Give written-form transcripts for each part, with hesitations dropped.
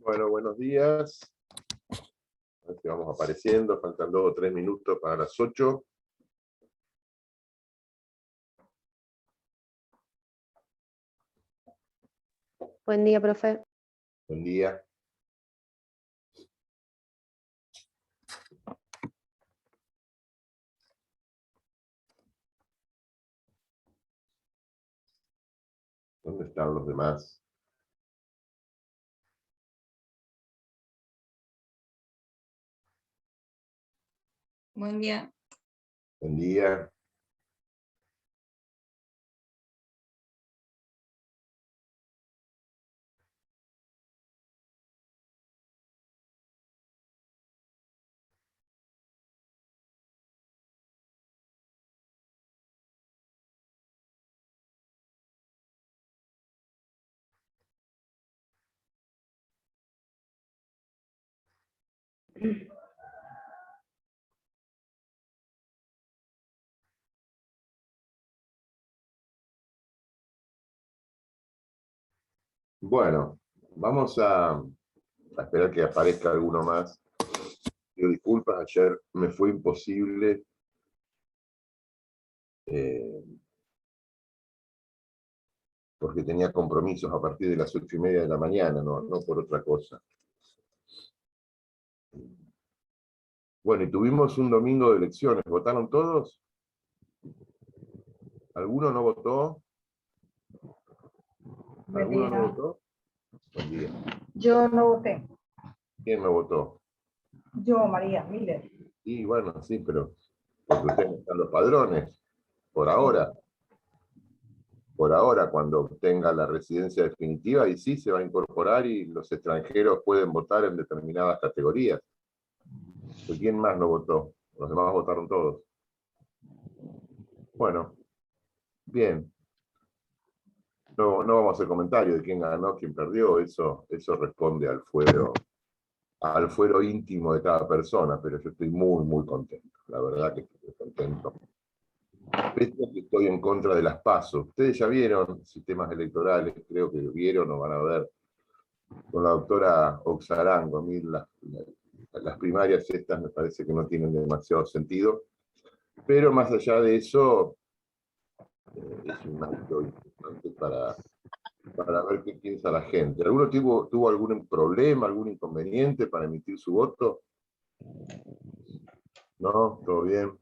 Bueno, buenos días. A ver si vamos apareciendo, faltan 2 o 3 minutos para las 8. Buen día, profe. Buen día. ¿Dónde están los demás? Buen día. Buen día. Bueno, vamos a esperar que aparezca alguno más. Pido disculpas, ayer me fue imposible. Porque tenía compromisos a partir de las 8:30 de la mañana, no por otra cosa. Bueno, y tuvimos un domingo de elecciones. ¿Votaron todos? ¿Alguno no votó? ¿Alguno no votó? Buen día. Yo no voté. ¿Quién no votó? Yo, María Miller. Y bueno, sí, pero porque ustedes no están los padrones, por ahora. Por ahora, cuando obtenga la residencia definitiva, y sí se va a incorporar y los extranjeros pueden votar en determinadas categorías. ¿Pero quién más no votó? Los demás votaron todos. Bueno, bien. No vamos a hacer comentario de quién ganó, quién perdió, eso responde al fuero íntimo de cada persona, pero yo estoy muy, muy contento. La verdad que estoy contento. Pese a que estoy en contra de las PASO. Ustedes ya vieron sistemas electorales, creo que vieron o van a ver con la doctora Oxarango. A mí las primarias estas me parece que no tienen demasiado sentido, pero más allá de eso, es un acto importante para ver qué piensa la gente. ¿Alguno tuvo algún problema, algún inconveniente para emitir su voto? ¿No? ¿Todo bien?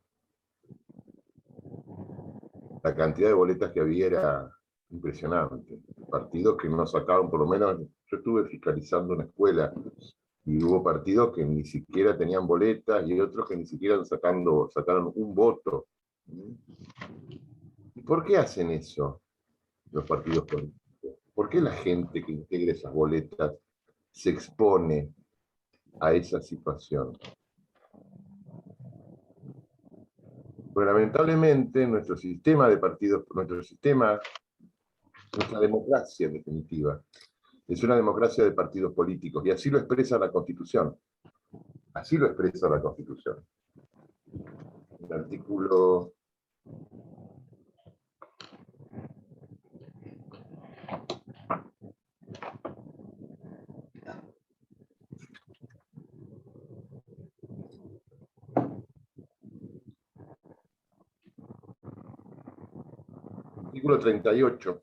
La cantidad de boletas que había era impresionante. Partidos que no sacaron, por lo menos, yo estuve fiscalizando una escuela y hubo partidos que ni siquiera tenían boletas y otros que ni siquiera sacaron un voto. ¿Y por qué hacen eso los partidos políticos? ¿Por qué la gente que integra esas boletas se expone a esa situación? Porque lamentablemente nuestro sistema de partidos, nuestra democracia en definitiva, es una democracia de partidos políticos, y así lo expresa la Constitución. Así lo expresa la Constitución. El artículo 38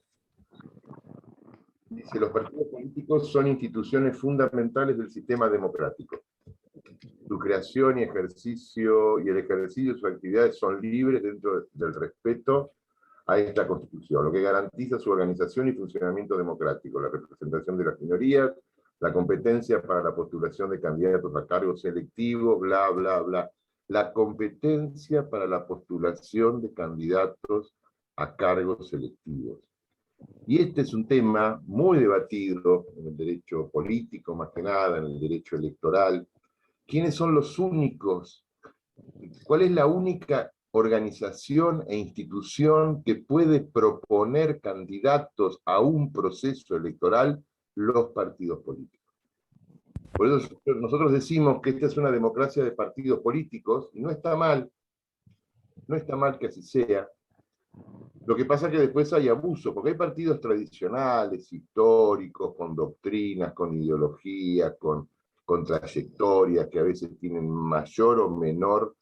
dice: los partidos políticos son instituciones fundamentales del sistema democrático. Su creación y el ejercicio de sus actividades son libres dentro del respeto a esta Constitución, lo que garantiza su organización y funcionamiento democrático, la representación de las minorías, la competencia para la postulación de candidatos a cargos selectivos, bla, bla, bla. La competencia para la postulación de candidatos a cargos selectivos. Y este es un tema muy debatido en el derecho político, más que nada, en el derecho electoral. ¿Quiénes son los únicos? ¿Cuál es la única organización e institución que puede proponer candidatos a un proceso electoral? Los partidos políticos. Por eso nosotros decimos que esta es una democracia de partidos políticos, y no está mal que así sea, Lo que pasa es que después hay abuso, porque hay partidos tradicionales, históricos, con doctrinas, con ideologías, con trayectorias, que a veces tienen mayor o menor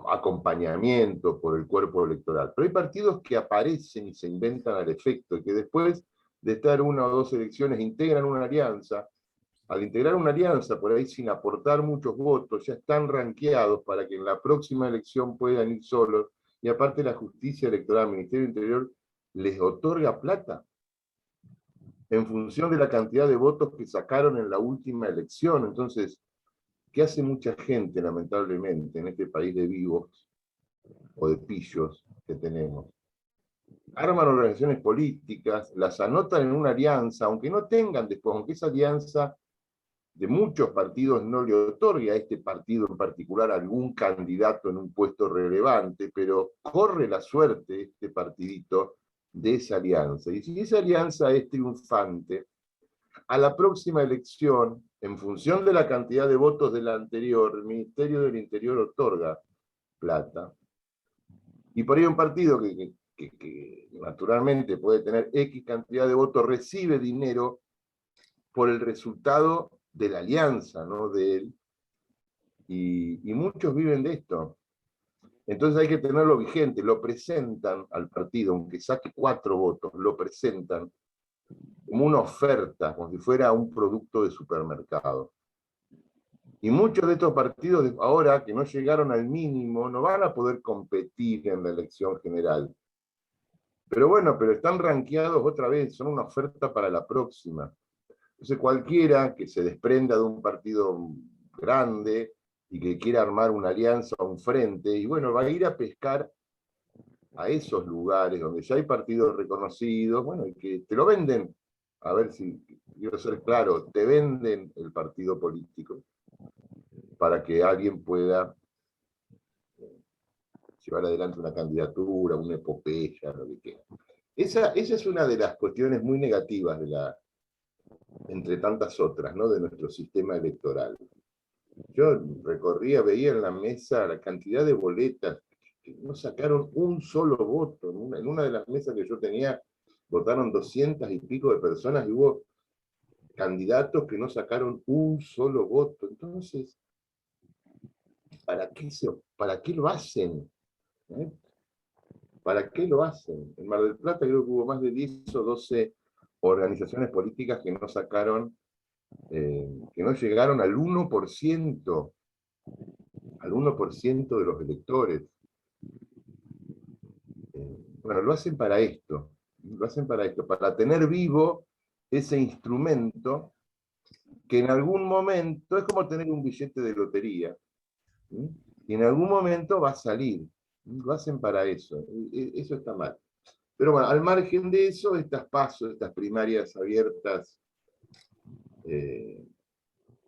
acompañamiento por el cuerpo electoral. Pero hay partidos que aparecen y se inventan al efecto, y que después de estar una o dos elecciones integran una alianza. Al integrar una alianza, por ahí sin aportar muchos votos, ya están ranqueados para que en la próxima elección puedan ir solos, y aparte la justicia electoral, el Ministerio del Interior, les otorga plata en función de la cantidad de votos que sacaron en la última elección. Entonces, ¿qué hace mucha gente, lamentablemente, en este país de vivos o de pillos que tenemos? Arman organizaciones políticas, las anotan en una alianza, aunque no tengan después, aunque esa alianza de muchos partidos no le otorgue a este partido en particular algún candidato en un puesto relevante, pero corre la suerte este partidito de esa alianza. Y si esa alianza es triunfante, a la próxima elección, en función de la cantidad de votos de la anterior, el Ministerio del Interior otorga plata. Y por ahí un partido que naturalmente puede tener X cantidad de votos recibe dinero por el resultado de la alianza, ¿no? De él. Y muchos viven de esto. Entonces hay que tenerlo vigente, lo presentan al partido, aunque saque 4 votos, lo presentan como una oferta, como si fuera un producto de supermercado. Y muchos de estos partidos ahora que no llegaron al mínimo no van a poder competir en la elección general. Pero bueno, pero están rankeados otra vez, son una oferta para la próxima. Entonces cualquiera que se desprenda de un partido grande y que quiera armar una alianza o un frente, y bueno, va a ir a pescar a esos lugares donde ya hay partidos reconocidos, bueno, y que te lo venden, a ver si quiero ser claro, te venden el partido político para que alguien pueda llevar adelante una candidatura, una epopeya, lo que quiera. Esa es una de las cuestiones muy negativas entre tantas otras, ¿no? De nuestro sistema electoral. Yo recorría, veía en la mesa la cantidad de boletas que no sacaron un solo voto. En una de las mesas que yo tenía, votaron 200 y pico de personas y hubo candidatos que no sacaron un solo voto. Entonces, ¿para qué lo hacen? ¿Eh? ¿Para qué lo hacen? En Mar del Plata creo que hubo más de 10 o 12 organizaciones políticas que no sacaron, que no llegaron al 1%, al 1% de los electores. Bueno, lo hacen para esto, para tener vivo ese instrumento que en algún momento, es como tener un billete de lotería, ¿sí? Y en algún momento va a salir. Lo hacen para eso. Eso está mal. Pero bueno, al margen de eso, estas pasos, estas primarias abiertas,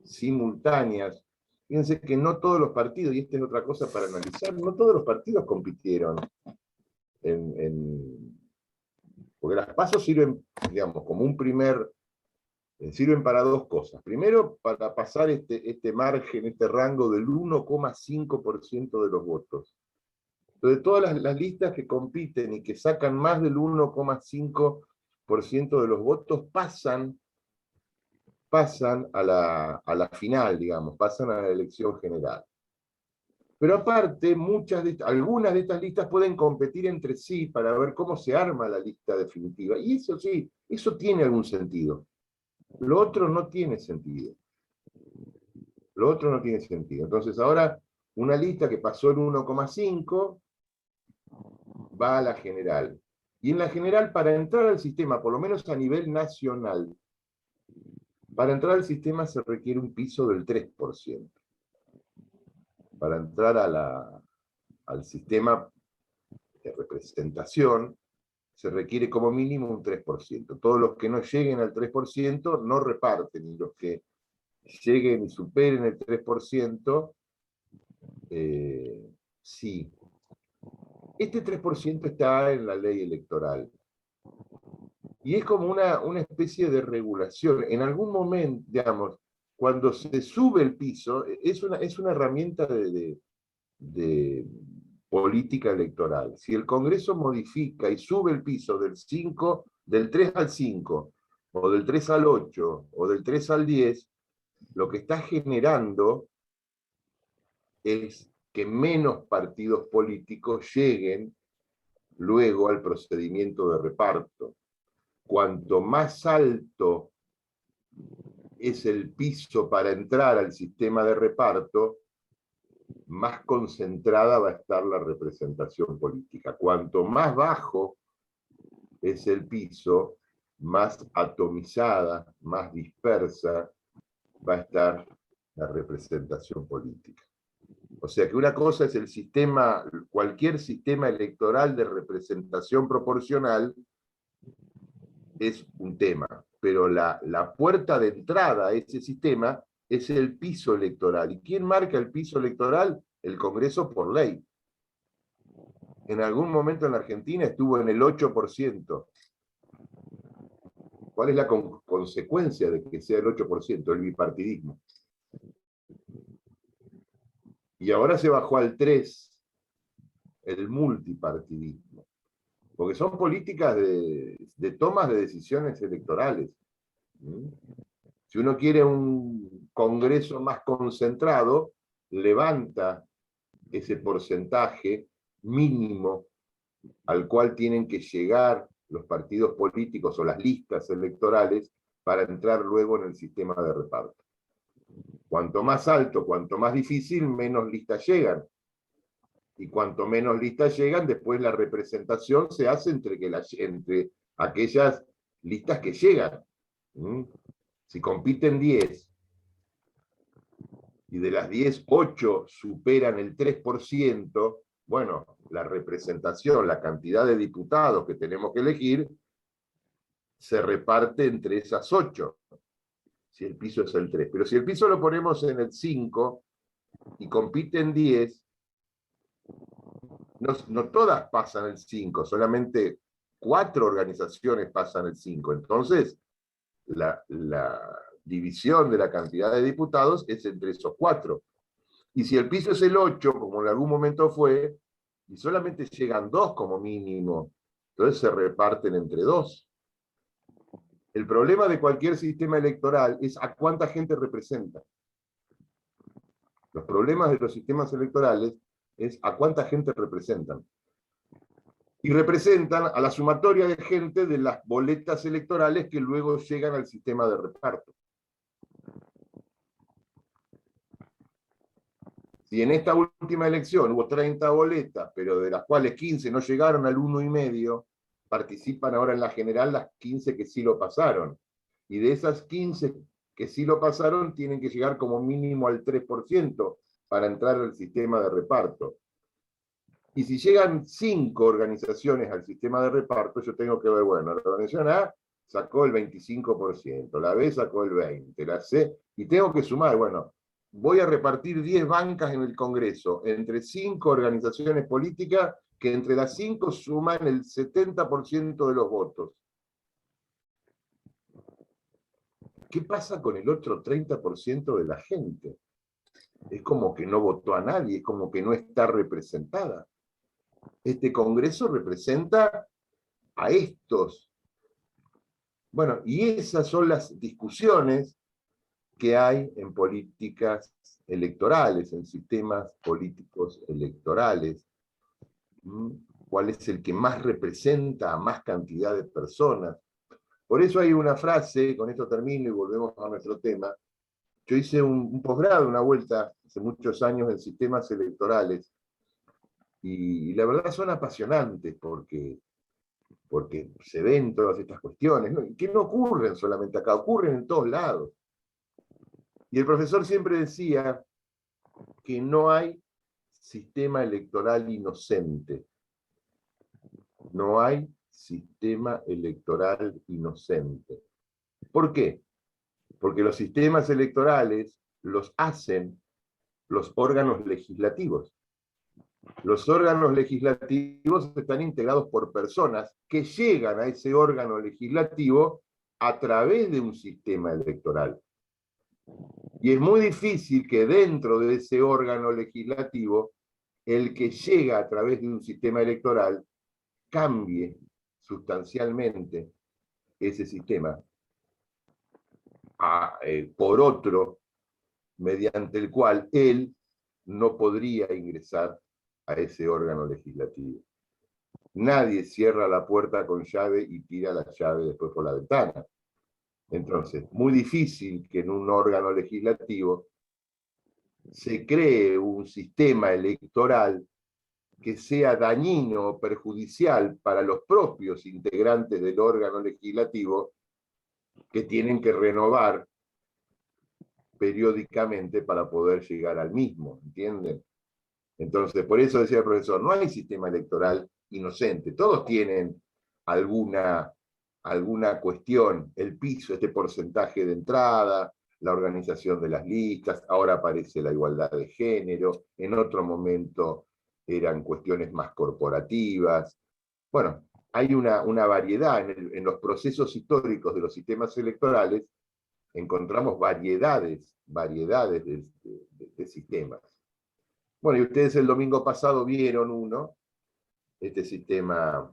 simultáneas, fíjense que no todos los partidos, y esta es otra cosa para analizar, no todos los partidos compitieron porque las pasos sirven, digamos, como un primer, sirven para dos cosas. Primero, para pasar este margen, este rango del 1,5% de los votos. Entonces, todas las listas que compiten y que sacan más del 1,5% de los votos pasan a la final, digamos, pasan a la elección general. Pero aparte, algunas de estas listas pueden competir entre sí para ver cómo se arma la lista definitiva. Y eso sí, eso tiene algún sentido. Lo otro no tiene sentido. Lo otro no tiene sentido. Entonces ahora, una lista que pasó el 1,5 va a la general. Y en la general, para entrar al sistema, por lo menos a nivel nacional, para entrar al sistema se requiere un piso del 3%. Para entrar al sistema de representación, se requiere como mínimo un 3%. Todos los que no lleguen al 3% no reparten, y los que lleguen y superen el 3%, sí. Este 3% está en la ley electoral. Y es como una especie de regulación. En algún momento, digamos, cuando se sube el piso, es una herramienta de de política electoral. Si el Congreso modifica y sube el piso del 3 al 5, o del 3 al 8, o del 3 al 10, lo que está generando es que menos partidos políticos lleguen luego al procedimiento de reparto. Cuanto más alto es el piso para entrar al sistema de reparto, más concentrada va a estar la representación política. Cuanto más bajo es el piso, más atomizada, más dispersa va a estar la representación política. O sea que una cosa es el sistema, cualquier sistema electoral de representación proporcional es un tema, pero la puerta de entrada a ese sistema es el piso electoral. ¿Y quién marca el piso electoral? El Congreso por ley. En algún momento en la Argentina estuvo en el 8%. ¿Cuál es la consecuencia de que sea el 8%? El bipartidismo. Y ahora se bajó al 3%, el multipartidismo. Porque son políticas de tomas de decisiones electorales. Si uno quiere un Congreso más concentrado, levanta ese porcentaje mínimo al cual tienen que llegar los partidos políticos o las listas electorales para entrar luego en el sistema de reparto. Cuanto más alto, cuanto más difícil, menos listas llegan. Y cuanto menos listas llegan, después la representación se hace entre aquellas listas que llegan. Si compiten 10, y de las 10, 8 superan el 3%, bueno, la representación, la cantidad de diputados que tenemos que elegir, se reparte entre esas 8, si el piso es el 3. Pero si el piso lo ponemos en el 5, y compiten 10, no todas pasan el 5, solamente 4 organizaciones pasan el 5. Entonces, la división de la cantidad de diputados es entre esos 4. Y si el piso es el 8, como en algún momento fue, y solamente llegan 2 como mínimo, entonces se reparten entre 2. El problema de cualquier sistema electoral es a cuánta gente representa. Los problemas de los sistemas electorales es a cuánta gente representan. Y representan a la sumatoria de gente de las boletas electorales que luego llegan al sistema de reparto. Si en esta última elección hubo 30 boletas, pero de las cuales 15 no llegaron al 1,5, participan ahora en la general las 15 que sí lo pasaron. Y de esas 15 que sí lo pasaron, tienen que llegar como mínimo al 3% para entrar al sistema de reparto. Y si llegan 5 organizaciones al sistema de reparto, yo tengo que ver, bueno, la organización A sacó el 25%, la B sacó el 20%, la C, y tengo que sumar, bueno, voy a repartir 10 bancas en el Congreso entre 5 organizaciones políticas que entre las 5 suman el 70% de los votos. ¿Qué pasa con el otro 30% de la gente? Es como que no votó a nadie, es como que no está representada. Este Congreso representa a estos. Bueno, y esas son las discusiones que hay en políticas electorales, en sistemas políticos electorales. ¿Cuál es el que más representa a más cantidad de personas? Por eso hay una frase, con esto termino y volvemos a nuestro tema. Yo hice un posgrado, una vuelta, hace muchos años en sistemas electorales, y la verdad son apasionantes porque se ven todas estas cuestiones, ¿no? Que no ocurren solamente acá, ocurren en todos lados. Y el profesor siempre decía que no hay sistema electoral inocente. No hay sistema electoral inocente. ¿Por qué? Porque los sistemas electorales los hacen los órganos legislativos. Los órganos legislativos están integrados por personas que llegan a ese órgano legislativo a través de un sistema electoral. Y es muy difícil que dentro de ese órgano legislativo el que llega a través de un sistema electoral cambie sustancialmente ese sistema por otro, mediante el cual él no podría ingresar a ese órgano legislativo. Nadie cierra la puerta con llave y tira la llave después por la ventana. Entonces, muy difícil que en un órgano legislativo se cree un sistema electoral que sea dañino o perjudicial para los propios integrantes del órgano legislativo que tienen que renovar periódicamente para poder llegar al mismo, ¿entienden? Entonces, por eso decía el profesor, no hay sistema electoral inocente, todos tienen alguna cuestión, el piso, este porcentaje de entrada, la organización de las listas, ahora aparece la igualdad de género, en otro momento eran cuestiones más corporativas. Bueno, hay una variedad en los procesos históricos de los sistemas electorales, encontramos variedades de sistemas. Bueno, y ustedes el domingo pasado vieron este sistema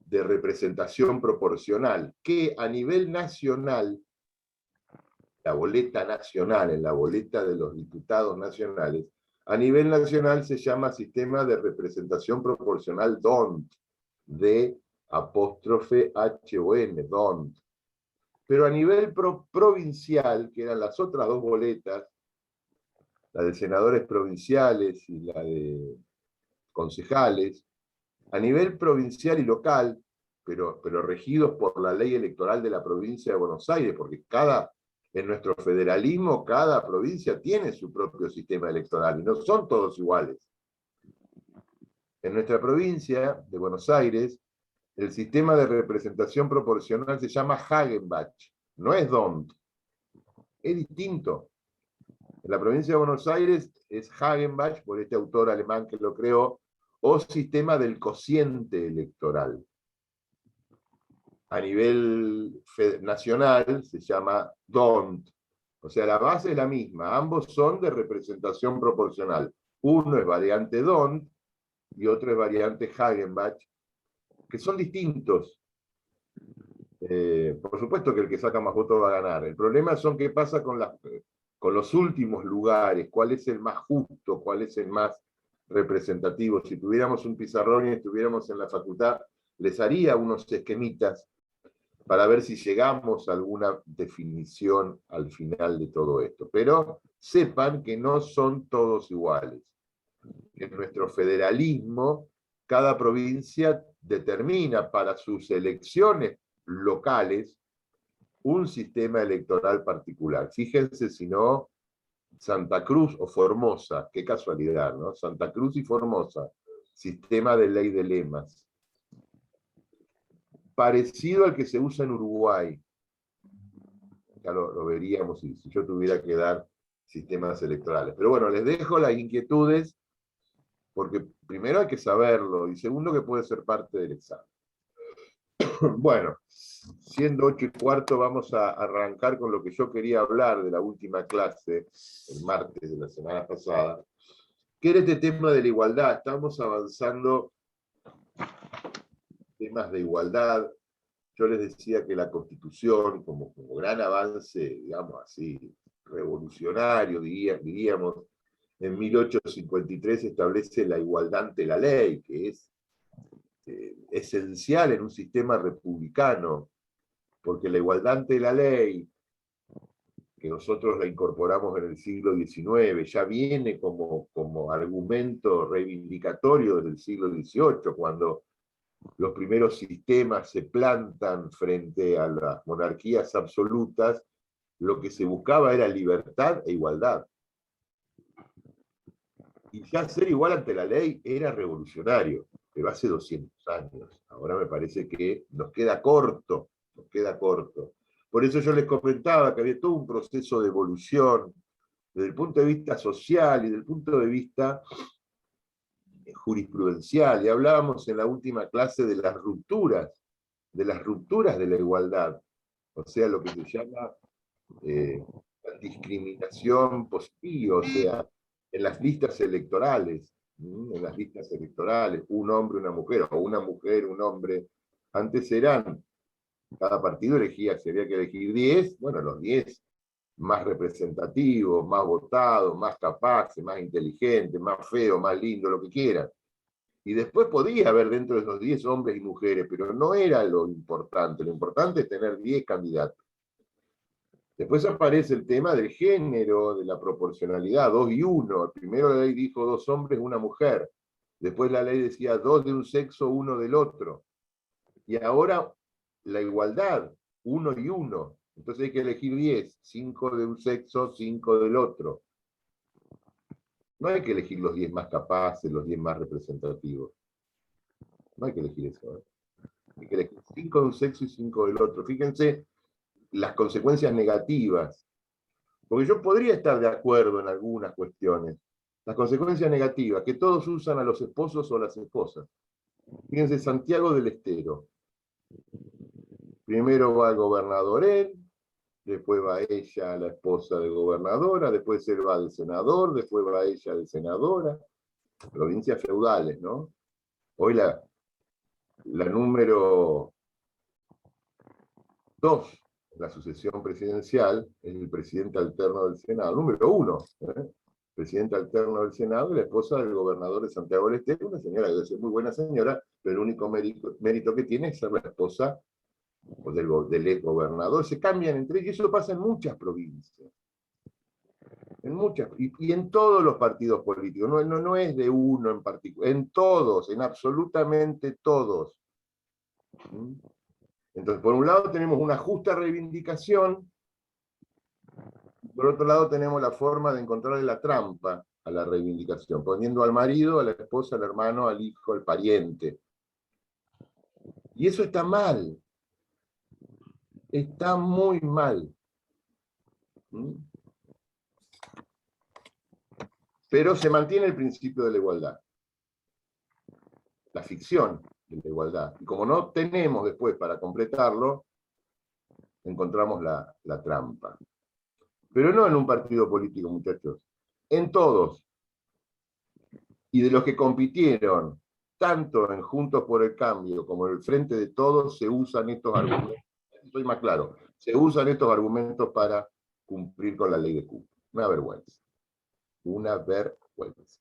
de representación proporcional, que a nivel nacional, la boleta nacional, en la boleta de los diputados nacionales, a nivel nacional se llama sistema de representación proporcional DONT, D apóstrofe H-O-N, DONT. Pero a nivel provincial, que eran las otras dos boletas, la de senadores provinciales y la de concejales, a nivel provincial y local, pero regidos por la ley electoral de la provincia de Buenos Aires, porque en nuestro federalismo, cada provincia tiene su propio sistema electoral, y no son todos iguales. En nuestra provincia de Buenos Aires, el sistema de representación proporcional se llama Hagenbach, no es DONT, es distinto. En la provincia de Buenos Aires es Hagenbach, por este autor alemán que lo creó, o sistema del cociente electoral. A nivel nacional se llama DONT. O sea, la base es la misma. Ambos son de representación proporcional. Uno es variante DONT y otro es variante Hagenbach, que son distintos. Por supuesto que el que saca más votos va a ganar. El problema son qué pasa con los últimos lugares, cuál es el más justo, cuál es el más representativo. Si tuviéramos un pizarrón y estuviéramos en la facultad, les haría unos esquemitas para ver si llegamos a alguna definición al final de todo esto. Pero sepan que no son todos iguales. En nuestro federalismo, cada provincia determina para sus elecciones locales un sistema electoral particular. Fíjense si no, Santa Cruz o Formosa, qué casualidad, ¿no? Santa Cruz y Formosa, sistema de ley de lemas. Parecido al que se usa en Uruguay. Ya lo veríamos si yo tuviera que dar sistemas electorales. Pero bueno, les dejo las inquietudes, porque primero hay que saberlo, y segundo que puede ser parte del examen. Bueno, siendo 8:15, vamos a arrancar con lo que yo quería hablar de la última clase, el martes de la semana pasada, que era este tema de la igualdad. Estamos avanzando temas de igualdad. Yo les decía que la Constitución, como gran avance, digamos así, revolucionario, diríamos, en 1853 establece la igualdad ante la ley, que es esencial en un sistema republicano, porque la igualdad ante la ley, que nosotros la incorporamos en el siglo XIX, ya viene como argumento reivindicatorio desde el siglo XVIII, cuando los primeros sistemas se plantan frente a las monarquías absolutas, lo que se buscaba era libertad e igualdad. Y ya ser igual ante la ley era revolucionario, pero hace 200 años. Ahora me parece que nos queda corto, nos queda corto. Por eso yo les comentaba que había todo un proceso de evolución desde el punto de vista social y desde el punto de vista jurisprudencial, y hablábamos en la última clase de las rupturas de la igualdad, o sea, lo que se llama la discriminación positiva, o sea, en las listas electorales. en las listas electorales, un hombre, una mujer, o una mujer, un hombre. Antes eran, cada partido elegía, si había que elegir 10, bueno, los 10 más representativos, más votados, más capaces, más inteligentes, más feos, más lindos, lo que quieran. Y después podía haber dentro de esos 10 hombres y mujeres, pero no era lo importante es tener 10 candidatos. Después aparece el tema del género, de la proporcionalidad, 2 y 1. Primero la ley dijo 2 hombres, una mujer. Después la ley decía 2 de un sexo, 1 del otro. Y ahora la igualdad, 1 y 1. Entonces hay que elegir 10, 5 de un sexo, 5 del otro. No hay que elegir los 10 más capaces, los 10 más representativos. No hay que elegir eso. Hay que elegir 5 de un sexo y 5 del otro. Fíjense las consecuencias negativas. Porque yo podría estar de acuerdo en algunas cuestiones. Las consecuencias negativas, que todos usan a los esposos o las esposas. Fíjense, Santiago del Estero. Primero va el gobernador él, después va ella, la esposa del gobernadora, después él va de senador, después va ella de senadora. Provincias feudales, ¿no? Hoy la número 2 en la sucesión presidencial es el presidente alterno del Senado. Número 1, presidente alterno del Senado, y la esposa del gobernador de Santiago del Estero, una señora que debe ser muy buena señora, pero el único mérito que tiene es ser la esposa del ex gobernador. Se cambian entre ellos, y eso pasa en muchas provincias. En muchas, y en todos los partidos políticos, no es de uno en particular, en todos, en absolutamente todos. Entonces, por un lado tenemos una justa reivindicación, por otro lado tenemos la forma de encontrarle la trampa a la reivindicación, poniendo al marido, a la esposa, al hermano, al hijo, al pariente. Y eso está mal. Está muy mal. Pero se mantiene el principio de la igualdad. La ficción de la igualdad. Y como no tenemos después para completarlo, encontramos la trampa. Pero no en un partido político, muchachos. En todos. Y de los que compitieron, tanto en Juntos por el Cambio como en el Frente de Todos, se usan estos argumentos. Soy más claro. Se usan estos argumentos para cumplir con la ley de cupo. Una vergüenza. Una vergüenza.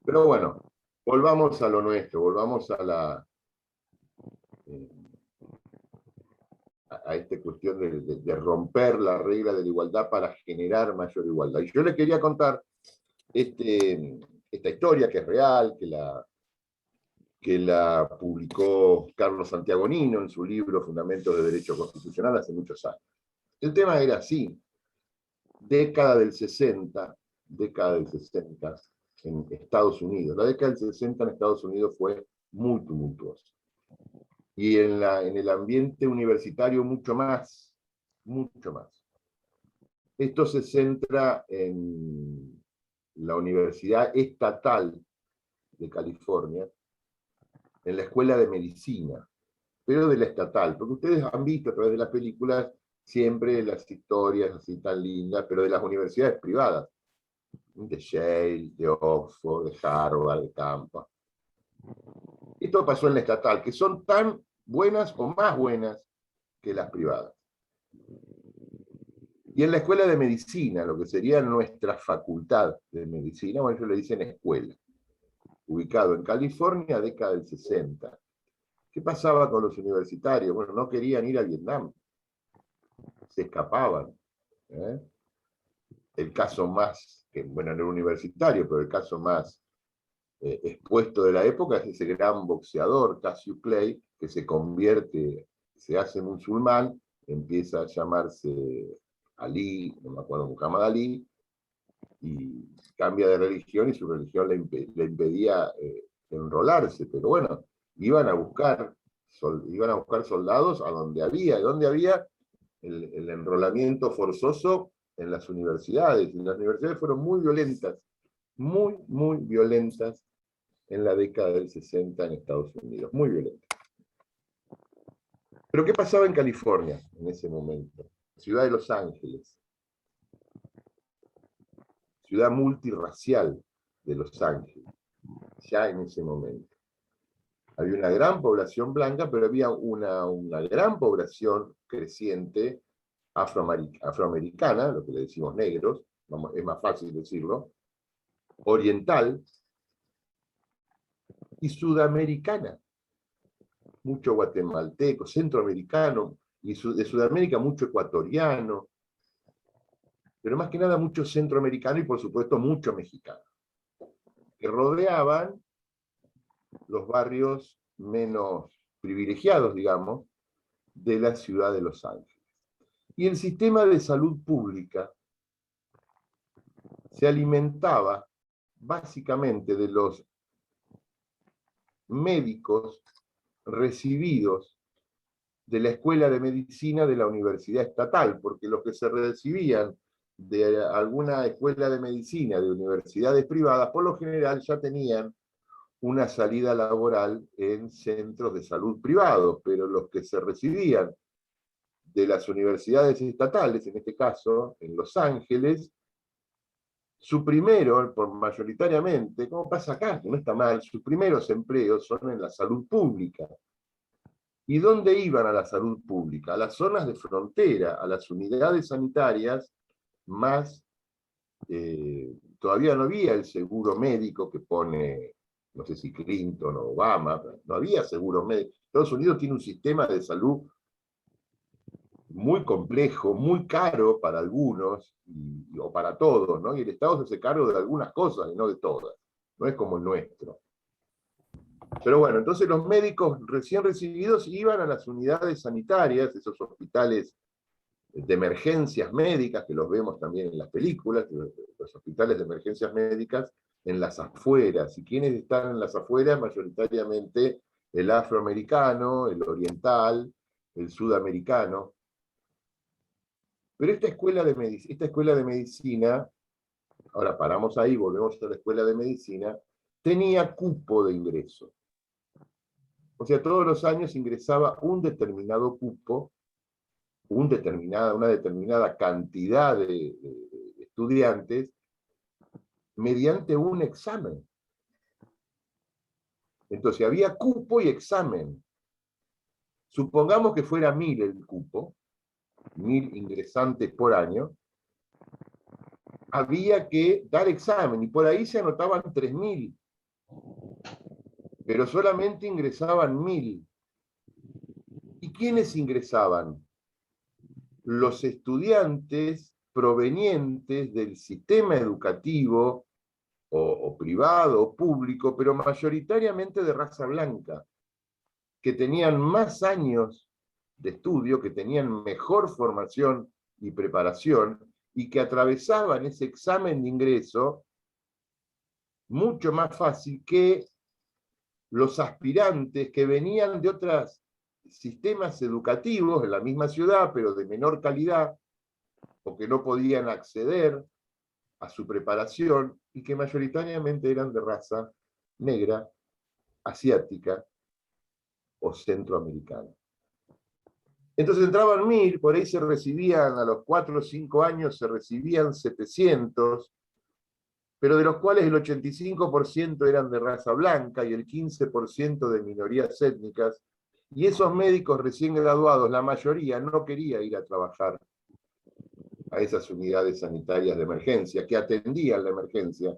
Pero bueno, volvamos a lo nuestro, volvamos a esta cuestión de romper la regla de la igualdad para generar mayor igualdad. Y yo les quería contar esta historia que es real, que la publicó Carlos Santiagonino en su libro Fundamentos de Derecho Constitucional hace muchos años. El tema era así, década del 60 en Estados Unidos. La década del 60 en Estados Unidos fue muy tumultuosa. Y en el ambiente universitario mucho más, mucho más. Esto se centra en la Universidad Estatal de California, en la Escuela de Medicina, pero de la estatal, porque ustedes han visto a través de las películas siempre las historias así tan lindas, pero de las universidades privadas, de Yale, de Oxford, de Harvard, de Tampa. Esto pasó en la estatal, que son tan buenas o más buenas que las privadas. Y en la Escuela de Medicina, lo que sería nuestra facultad de medicina, bueno, ellos le dicen escuela, ubicado en California, década del 60. ¿Qué pasaba con los universitarios? Bueno, no querían ir a Vietnam, se escapaban. El caso más, que bueno, no era universitario, pero el caso más expuesto de la época es ese gran boxeador, Cassius Clay, que se convierte, se hace musulmán, empieza a llamarse Ali, no me acuerdo, Muhammad Ali, y cambia de religión y su religión le impedía enrolarse, pero bueno, iban a buscar soldados a donde había. ¿Dónde había? El enrolamiento forzoso en las universidades. Y las universidades fueron muy violentas, muy, muy violentas en la década del 60 en Estados Unidos, muy violentas. Pero ¿qué pasaba en California en ese momento? Ciudad de Los Ángeles, ciudad multirracial de Los Ángeles. ya en ese momento. Había una gran población blanca, pero había una gran población creciente afroamericana, lo que le decimos negros, es más fácil decirlo, oriental y sudamericana. Mucho guatemalteco, centroamericano, y de Sudamérica mucho ecuatoriano, pero más que nada mucho centroamericano y por supuesto mucho mexicano, que rodeaban los barrios menos privilegiados, digamos, de la ciudad de Los Ángeles. Y el sistema de salud pública se alimentaba básicamente de los médicos recibidos de la Escuela de Medicina de la Universidad Estatal, porque los que se recibían de alguna escuela de medicina de universidades privadas, por lo general ya tenían una salida laboral en centros de salud privados, pero los que se recibían de las universidades estatales, en este caso en Los Ángeles, su primero, mayoritariamente, como pasa acá, que no está mal, sus primeros empleos son en la salud pública. ¿Y dónde iban a la salud pública? A las zonas de frontera, a las unidades sanitarias más... todavía no había el seguro médico que pone, no sé si Clinton o Obama, no había seguro médico. Estados Unidos tiene un sistema de salud muy complejo, muy caro para algunos, o para todos, ¿no? Y el Estado se hace cargo de algunas cosas y no de todas. No es como el nuestro. Pero bueno, entonces los médicos recién recibidos iban a las unidades sanitarias, esos hospitales de emergencias médicas, que los vemos también en las películas, los hospitales de emergencias médicas en las afueras. ¿Y quiénes están en las afueras? Mayoritariamente el afroamericano, el oriental, el sudamericano. Pero esta escuela de medicina, ahora paramos ahí, volvemos a la escuela de medicina, tenía cupo de ingreso. O sea, todos los años ingresaba un determinado cupo, una determinada cantidad de estudiantes, mediante un examen. Entonces había cupo y examen. Supongamos que fuera 1000 el cupo, 1000 ingresantes por año, había que dar examen, y por ahí se anotaban 3000, pero solamente ingresaban 1000. ¿Y quiénes ingresaban? Los estudiantes provenientes del sistema educativo, o privado, o público, pero mayoritariamente de raza blanca, que tenían más años de estudio, que tenían mejor formación y preparación, y que atravesaban ese examen de ingreso mucho más fácil que los aspirantes que venían de otros sistemas educativos en la misma ciudad, pero de menor calidad, o que no podían acceder a su preparación, y que mayoritariamente eran de raza negra, asiática o centroamericana. Entonces entraban 1000, por ahí se recibían, a los 4 o 5 años se recibían 700, pero de los cuales el 85% eran de raza blanca y el 15% de minorías étnicas, y esos médicos recién graduados, la mayoría no quería ir a trabajar a esas unidades sanitarias de emergencia, que atendían la emergencia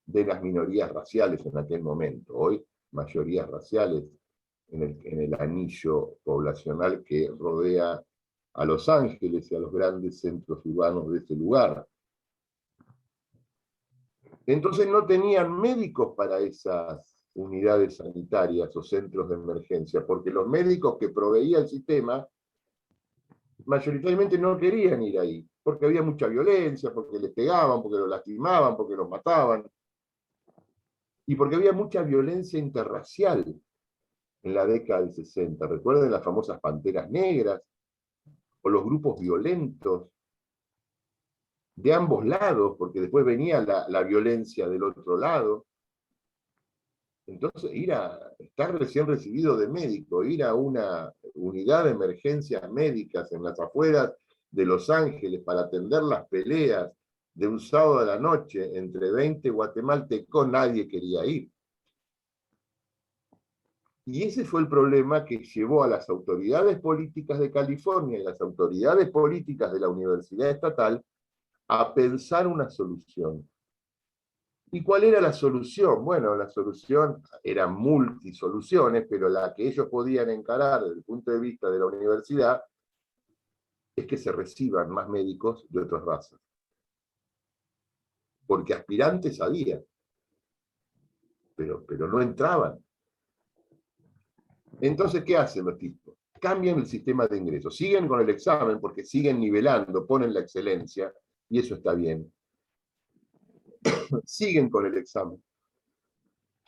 de las minorías raciales en aquel momento. Hoy, mayorías raciales en el anillo poblacional que rodea a Los Ángeles y a los grandes centros urbanos de ese lugar. Entonces no tenían médicos para esas unidades sanitarias o centros de emergencia, porque los médicos que proveía el sistema mayoritariamente no querían ir ahí, porque había mucha violencia, porque les pegaban, porque los lastimaban, porque los mataban, y porque había mucha violencia interracial en la década del 60. Recuerden las famosas panteras negras, o los grupos violentos de ambos lados, porque después venía la violencia del otro lado. Entonces, estar recién recibido de médico, ir a una unidad de emergencias médicas en las afueras de Los Ángeles para atender las peleas de un sábado a la noche entre 20 guatemaltecos, nadie quería ir. Y ese fue el problema que llevó a las autoridades políticas de California y las autoridades políticas de la Universidad Estatal a pensar una solución. ¿Y cuál era la solución? Bueno, la solución era multisoluciones, pero la que ellos podían encarar desde el punto de vista de la universidad es que se reciban más médicos de otras razas. Porque aspirantes había, pero no entraban. Entonces, ¿qué hacen los tipos? Cambian el sistema de ingresos, siguen con el examen porque siguen nivelando, ponen la excelencia, y eso está bien. Siguen con el examen.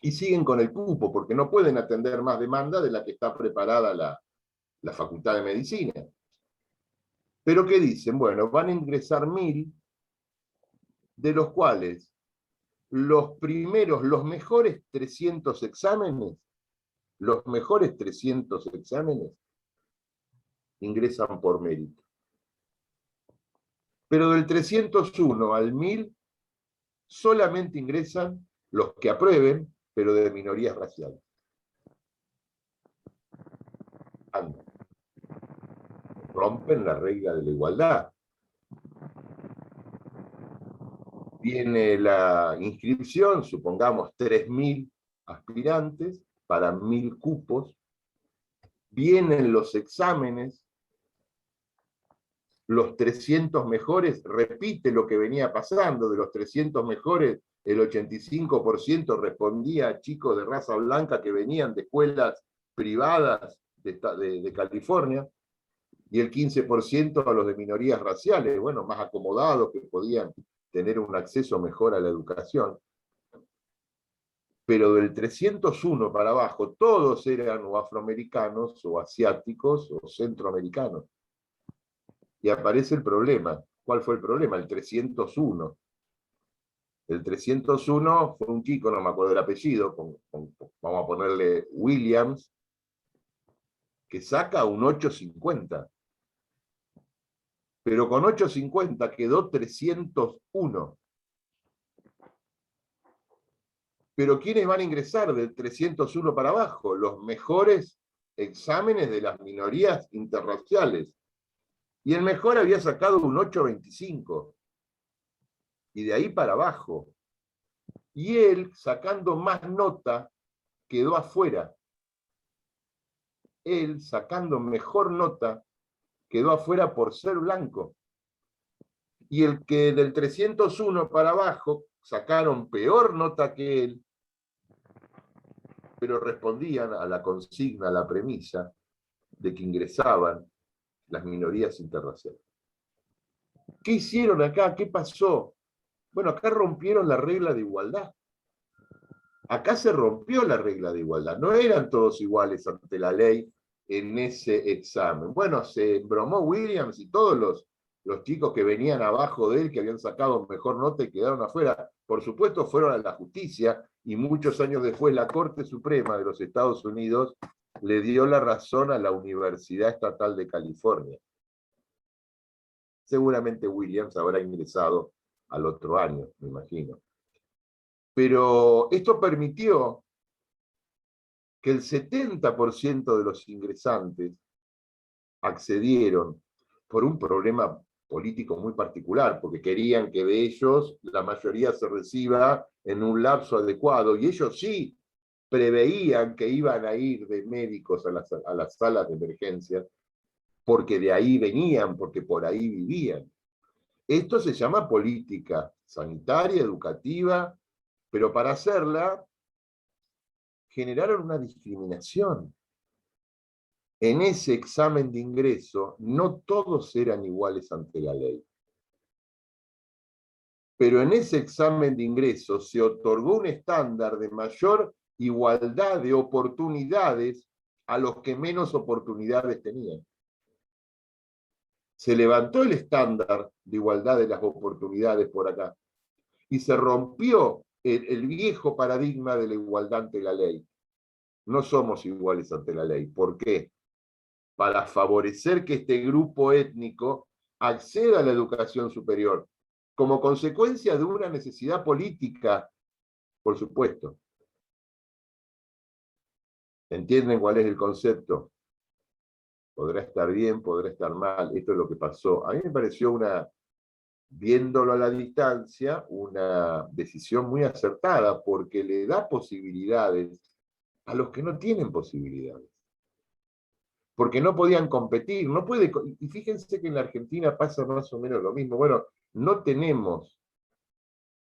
Y siguen con el cupo, porque no pueden atender más demanda de la que está preparada la Facultad de Medicina. Pero ¿qué dicen? Bueno, van a ingresar 1000, de los cuales los mejores 300 exámenes, ingresan por mérito. Pero del 301 al 1000, solamente ingresan los que aprueben, pero de minorías raciales. Rompen la regla de la igualdad. Viene la inscripción, supongamos 3000 aspirantes para 1000 cupos. Vienen los exámenes, los 300 mejores, repite lo que venía pasando, de los 300 mejores, el 85% respondía a chicos de raza blanca que venían de escuelas privadas de California, y el 15% a los de minorías raciales, bueno, más acomodados, que podían tener un acceso mejor a la educación. Pero del 301 para abajo, todos eran o afroamericanos, o asiáticos, o centroamericanos. Y aparece el problema. ¿Cuál fue el problema? El 301. El 301 fue un chico, no me acuerdo del apellido, vamos a ponerle Williams, que saca un 850. Pero con 850 quedó 301. Pero ¿quiénes van a ingresar del 301 para abajo? Los mejores exámenes de las minorías interraciales. Y el mejor había sacado un 825. Y de ahí para abajo. Y él, sacando más nota, quedó afuera. Él, sacando mejor nota, quedó afuera por ser blanco. Y el que del 301 para abajo sacaron peor nota que él, pero respondían a la consigna, a la premisa de que ingresaban las minorías interraciales. ¿Qué hicieron acá? ¿Qué pasó? Bueno, acá rompieron la regla de igualdad. Acá se rompió la regla de igualdad. No eran todos iguales ante la ley en ese examen. Bueno, se embromó Williams y todos los chicos que venían abajo de él, que habían sacado mejor nota y quedaron afuera, por supuesto fueron a la justicia, y muchos años después la Corte Suprema de los Estados Unidos le dio la razón a la Universidad Estatal de California. Seguramente Williams habrá ingresado al otro año, me imagino. Pero esto permitió que el 70% de los ingresantes accedieron por un problema político muy particular, porque querían que de ellos la mayoría se reciba en un lapso adecuado, y ellos sí preveían que iban a ir de médicos a las salas de emergencia, porque de ahí venían, porque por ahí vivían. Esto se llama política sanitaria, educativa, pero para hacerla generaron una discriminación. En ese examen de ingreso, no todos eran iguales ante la ley. Pero en ese examen de ingreso se otorgó un estándar de mayor igualdad de oportunidades a los que menos oportunidades tenían. Se levantó el estándar de igualdad de las oportunidades por acá. Y se rompió el viejo paradigma de la igualdad ante la ley. No somos iguales ante la ley. ¿Por qué? Para favorecer que este grupo étnico acceda a la educación superior. como consecuencia de una necesidad política, por supuesto. ¿Entienden cuál es el concepto? Podrá estar bien, podrá estar mal, esto es lo que pasó. A mí me pareció viéndolo a la distancia, una decisión muy acertada, porque le da posibilidades a los que no tienen posibilidades. Porque no podían competir, no puede, y fíjense que en la Argentina pasa más o menos lo mismo. Bueno, no tenemos,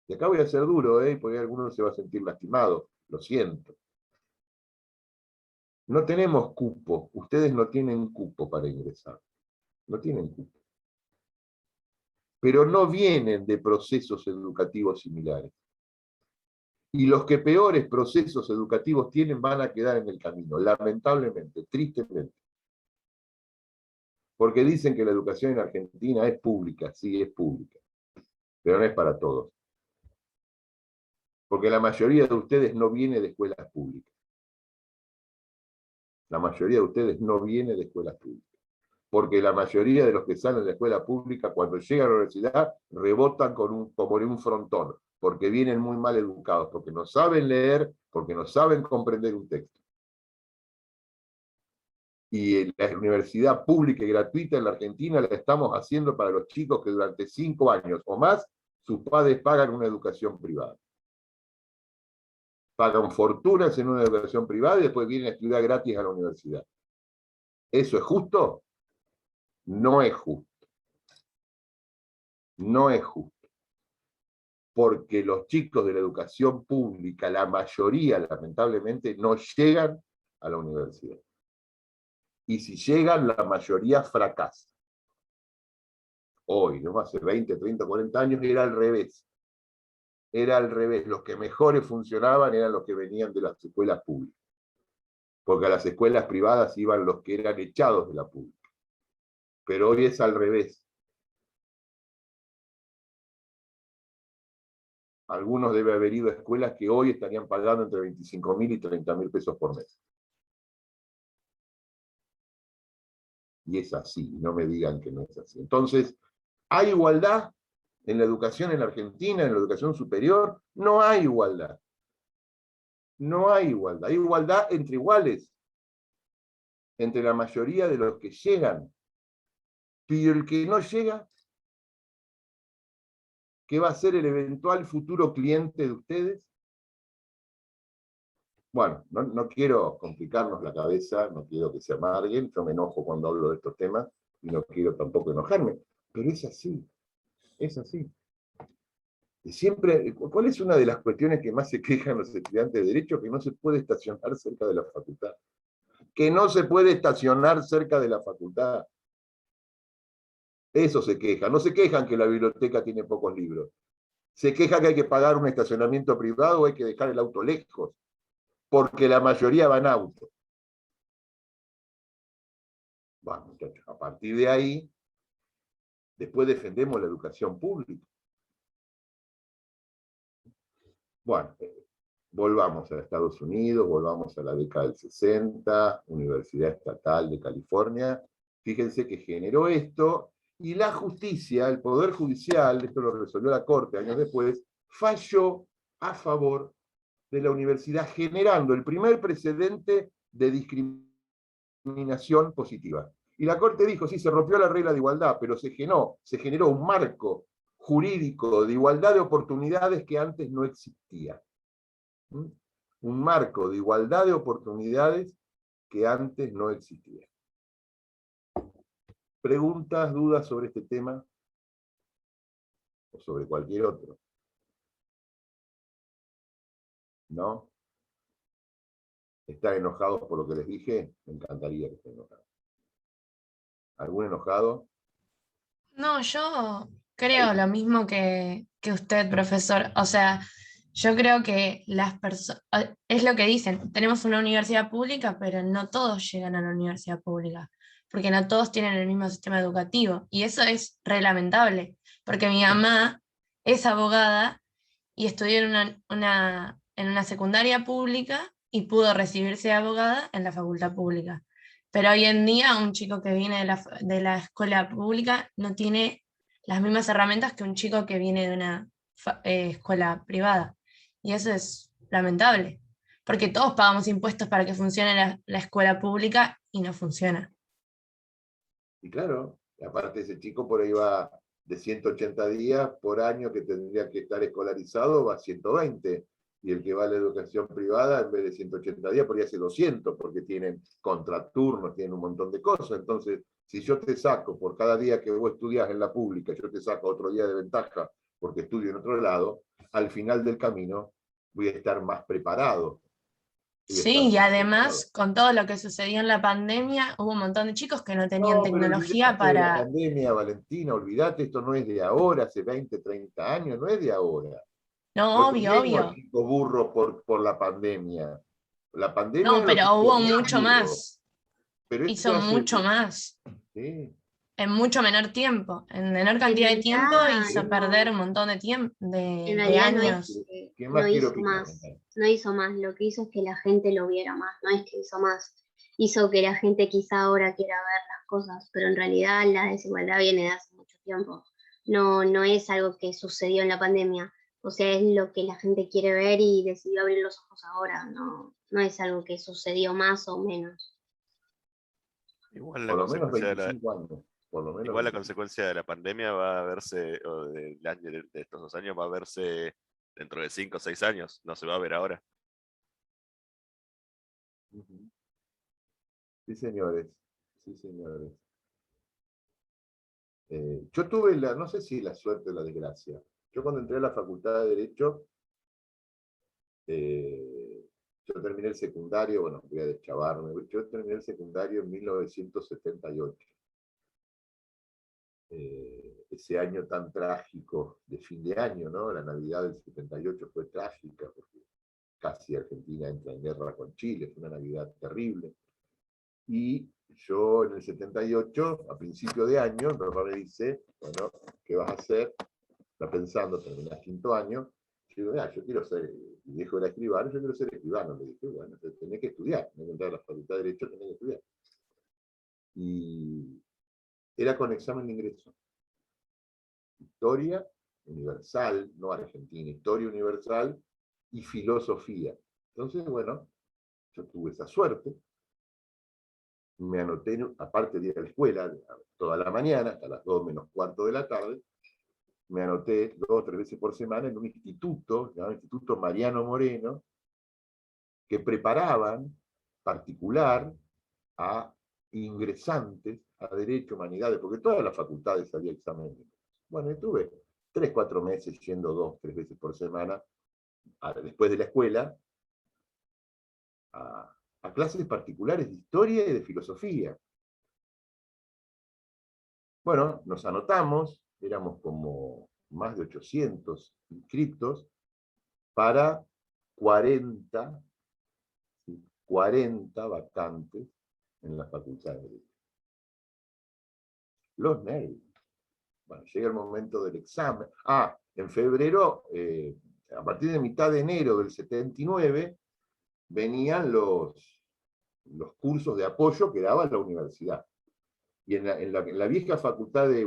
y acá voy a ser duro, porque alguno se va a sentir lastimado, lo siento. No tenemos cupo, ustedes no tienen cupo para ingresar, no tienen cupo. Pero no vienen de procesos educativos similares. Y los que peores procesos educativos tienen van a quedar en el camino, lamentablemente, tristemente. Porque dicen que la educación en Argentina es pública, sí es pública, pero no es para todos. Porque la mayoría de ustedes no viene de escuelas públicas. La mayoría de ustedes no viene de escuelas públicas. Porque la mayoría de los que salen de la escuela pública, cuando llegan a la universidad, rebotan como en un frontón, porque vienen muy mal educados, porque no saben leer, porque no saben comprender un texto. Y la universidad pública y gratuita en la Argentina la estamos haciendo para los chicos que durante 5 años o más sus padres pagan una educación privada. Pagan fortunas en una educación privada y después vienen a estudiar gratis a la universidad. ¿Eso es justo? No es justo. No es justo. Porque los chicos de la educación pública, la mayoría, lamentablemente, no llegan a la universidad. Y si llegan, la mayoría fracasa. Hoy, ¿no? Hace 20, 30, 40 años era al revés. Era al revés. Los que mejores funcionaban eran los que venían de las escuelas públicas. Porque a las escuelas privadas iban los que eran echados de la pública. Pero hoy es al revés. Algunos deben haber ido a escuelas que hoy estarían pagando entre 25.000 y 30.000 pesos por mes. Y es así, no me digan que no es así. Entonces, ¿hay igualdad en la educación en la Argentina, en la educación superior? No hay igualdad. No hay igualdad. Hay igualdad entre iguales, entre la mayoría de los que llegan. Pero el que no llega, ¿qué va a ser el eventual futuro cliente de ustedes? Bueno, no quiero complicarnos la cabeza, no quiero que se amarguen, yo me enojo cuando hablo de estos temas y no quiero tampoco enojarme, pero es así, es así. Y siempre, ¿cuál es una de las cuestiones que más se quejan los estudiantes de Derecho? Que no se puede estacionar cerca de la facultad. Que no se puede estacionar cerca de la facultad. Eso se queja. No se quejan que la biblioteca tiene pocos libros. Se queja que hay que pagar un estacionamiento privado o hay que dejar el auto lejos. Porque la mayoría va en auto. Bueno, muchachos, a partir de ahí, después defendemos la educación pública. Bueno, volvamos a Estados Unidos, volvamos a la década del 60, Universidad Estatal de California. Fíjense que generó esto, y la justicia, el Poder Judicial, esto lo resolvió la Corte años después, falló a favor de la universidad, generando el primer precedente de discriminación positiva. Y la Corte dijo, sí, se rompió la regla de igualdad, pero se generó un marco jurídico de igualdad de oportunidades que antes no existía. Un marco de igualdad de oportunidades que antes no existía. ¿Preguntas, dudas sobre este tema? ¿O sobre cualquier otro? ¿No? ¿Están enojados por lo que les dije? Me encantaría que estén enojados. ¿Algún enojado? No, yo creo lo mismo que usted, profesor. O sea, yo creo que las personas, es lo que dicen, tenemos una universidad pública, pero no todos llegan a la universidad pública, porque no todos tienen el mismo sistema educativo. Y eso es re lamentable, porque mi mamá es abogada y estudió en una secundaria pública y pudo recibirse de abogada en la facultad pública. Pero hoy en día un chico que viene de la escuela pública no tiene las mismas herramientas que un chico que viene de una escuela privada. Y eso es lamentable, porque todos pagamos impuestos para que funcione la escuela pública y no funciona. Y claro, aparte ese chico por ahí va de 180 días por año que tendría que estar escolarizado, va a 120. Y el que va a la educación privada, en vez de 180 días, por ahí hace 200, porque tienen contraturnos, tienen un montón de cosas. Entonces, si yo te saco por cada día que vos estudias en la pública, yo te saco otro día de ventaja porque estudio en otro lado, al final del camino voy a estar más preparado. Sí, y además, con todo lo que sucedió en la pandemia, hubo un montón de chicos que no tenían No, pero tecnología olvidate de la para... pandemia, Valentina, olvidate, esto no es de ahora, hace 20, 30 años, no es de ahora. No, No obvio, tenemos obvio. chicos burros por la pandemia. La pandemia No, los pero hizo hubo más mucho burros. más. Pero Hizo esto hace... mucho más. Sí, En mucho menor tiempo. En menor En cantidad de tiempo realidad, hizo perder un montón de tiempo, en de realidad no es años. que ¿qué no más quiero hizo que más, hagan? no hizo más, lo que hizo es que la gente lo viera más, no es que hizo más, hizo que la gente quizá ahora quiera ver las cosas, pero en realidad la desigualdad viene de hace mucho tiempo, no es algo que sucedió en la pandemia, o sea, es lo que la gente quiere ver y decidió abrir los ojos ahora, no es algo que sucedió más o menos. Igual la Por lo menos consecuencia de 25 años. Por lo menos igual la 25. consecuencia de la pandemia va a verse, o del año, de estos 2 años, va a verse dentro de 5 o 6 años, no se va a ver ahora. Ujú. Sí, señores. Sí, señores. Yo tuve no sé si la suerte o la desgracia. Yo cuando entré a la Facultad de Derecho, yo terminé el secundario, bueno, voy a deschavarme, yo terminé el secundario en 1978. Ese año tan trágico de fin de año, ¿no? La Navidad del 78 fue trágica, porque casi Argentina entra en guerra con Chile, fue una Navidad terrible. Y yo en el 78, a principio de año, mi papá me dice, bueno, ¿qué vas a hacer? Está pensando, terminás quinto año. Yo digo, yo quiero ser, mi viejo era escribano, yo quiero ser escribano. Le dije, bueno, tenés que estudiar, tenés que entrar a la Facultad de Derecho, tenés que estudiar. Y era con examen de ingreso. Historia universal, no argentina, historia universal y filosofía. Entonces, bueno, yo tuve esa suerte. Me anoté, aparte de ir a la escuela toda la mañana, hasta las 2 menos cuarto de la tarde, me anoté 2 o 3 veces por semana en un instituto, llamado Instituto Mariano Moreno, que preparaban particular a ingresantes a Derecho, Humanidades, porque todas las facultades había examen. Bueno, estuve 3, 4 meses yendo 2, 3 veces por semana, después de la escuela, a clases particulares de historia y de filosofía. Bueno, nos anotamos, éramos como más de 800 inscriptos para 40 vacantes en la Facultad de Derecho. Los nervios. Bueno, llega el momento del examen. En febrero, a partir de mitad de enero del 79, venían los cursos de apoyo que daba la universidad. Y en la vieja Facultad de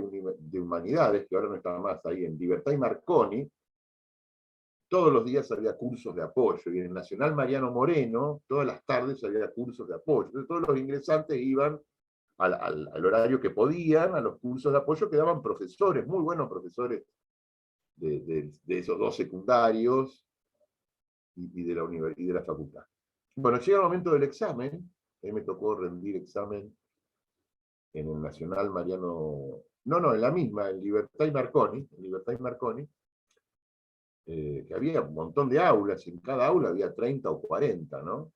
Humanidades, que ahora no está más ahí, en Libertad y Marconi, todos los días había cursos de apoyo, y en el Nacional Mariano Moreno, todas las tardes había cursos de apoyo. Entonces todos los ingresantes iban al horario que podían, a los cursos de apoyo que daban profesores, muy buenos profesores de esos 2 secundarios y de la facultad. Bueno, llega el momento del examen, a mí me tocó rendir examen en el Nacional Mariano, en la misma, en Libertad y Marconi, que había un montón de aulas, y en cada aula había 30 o 40, ¿no?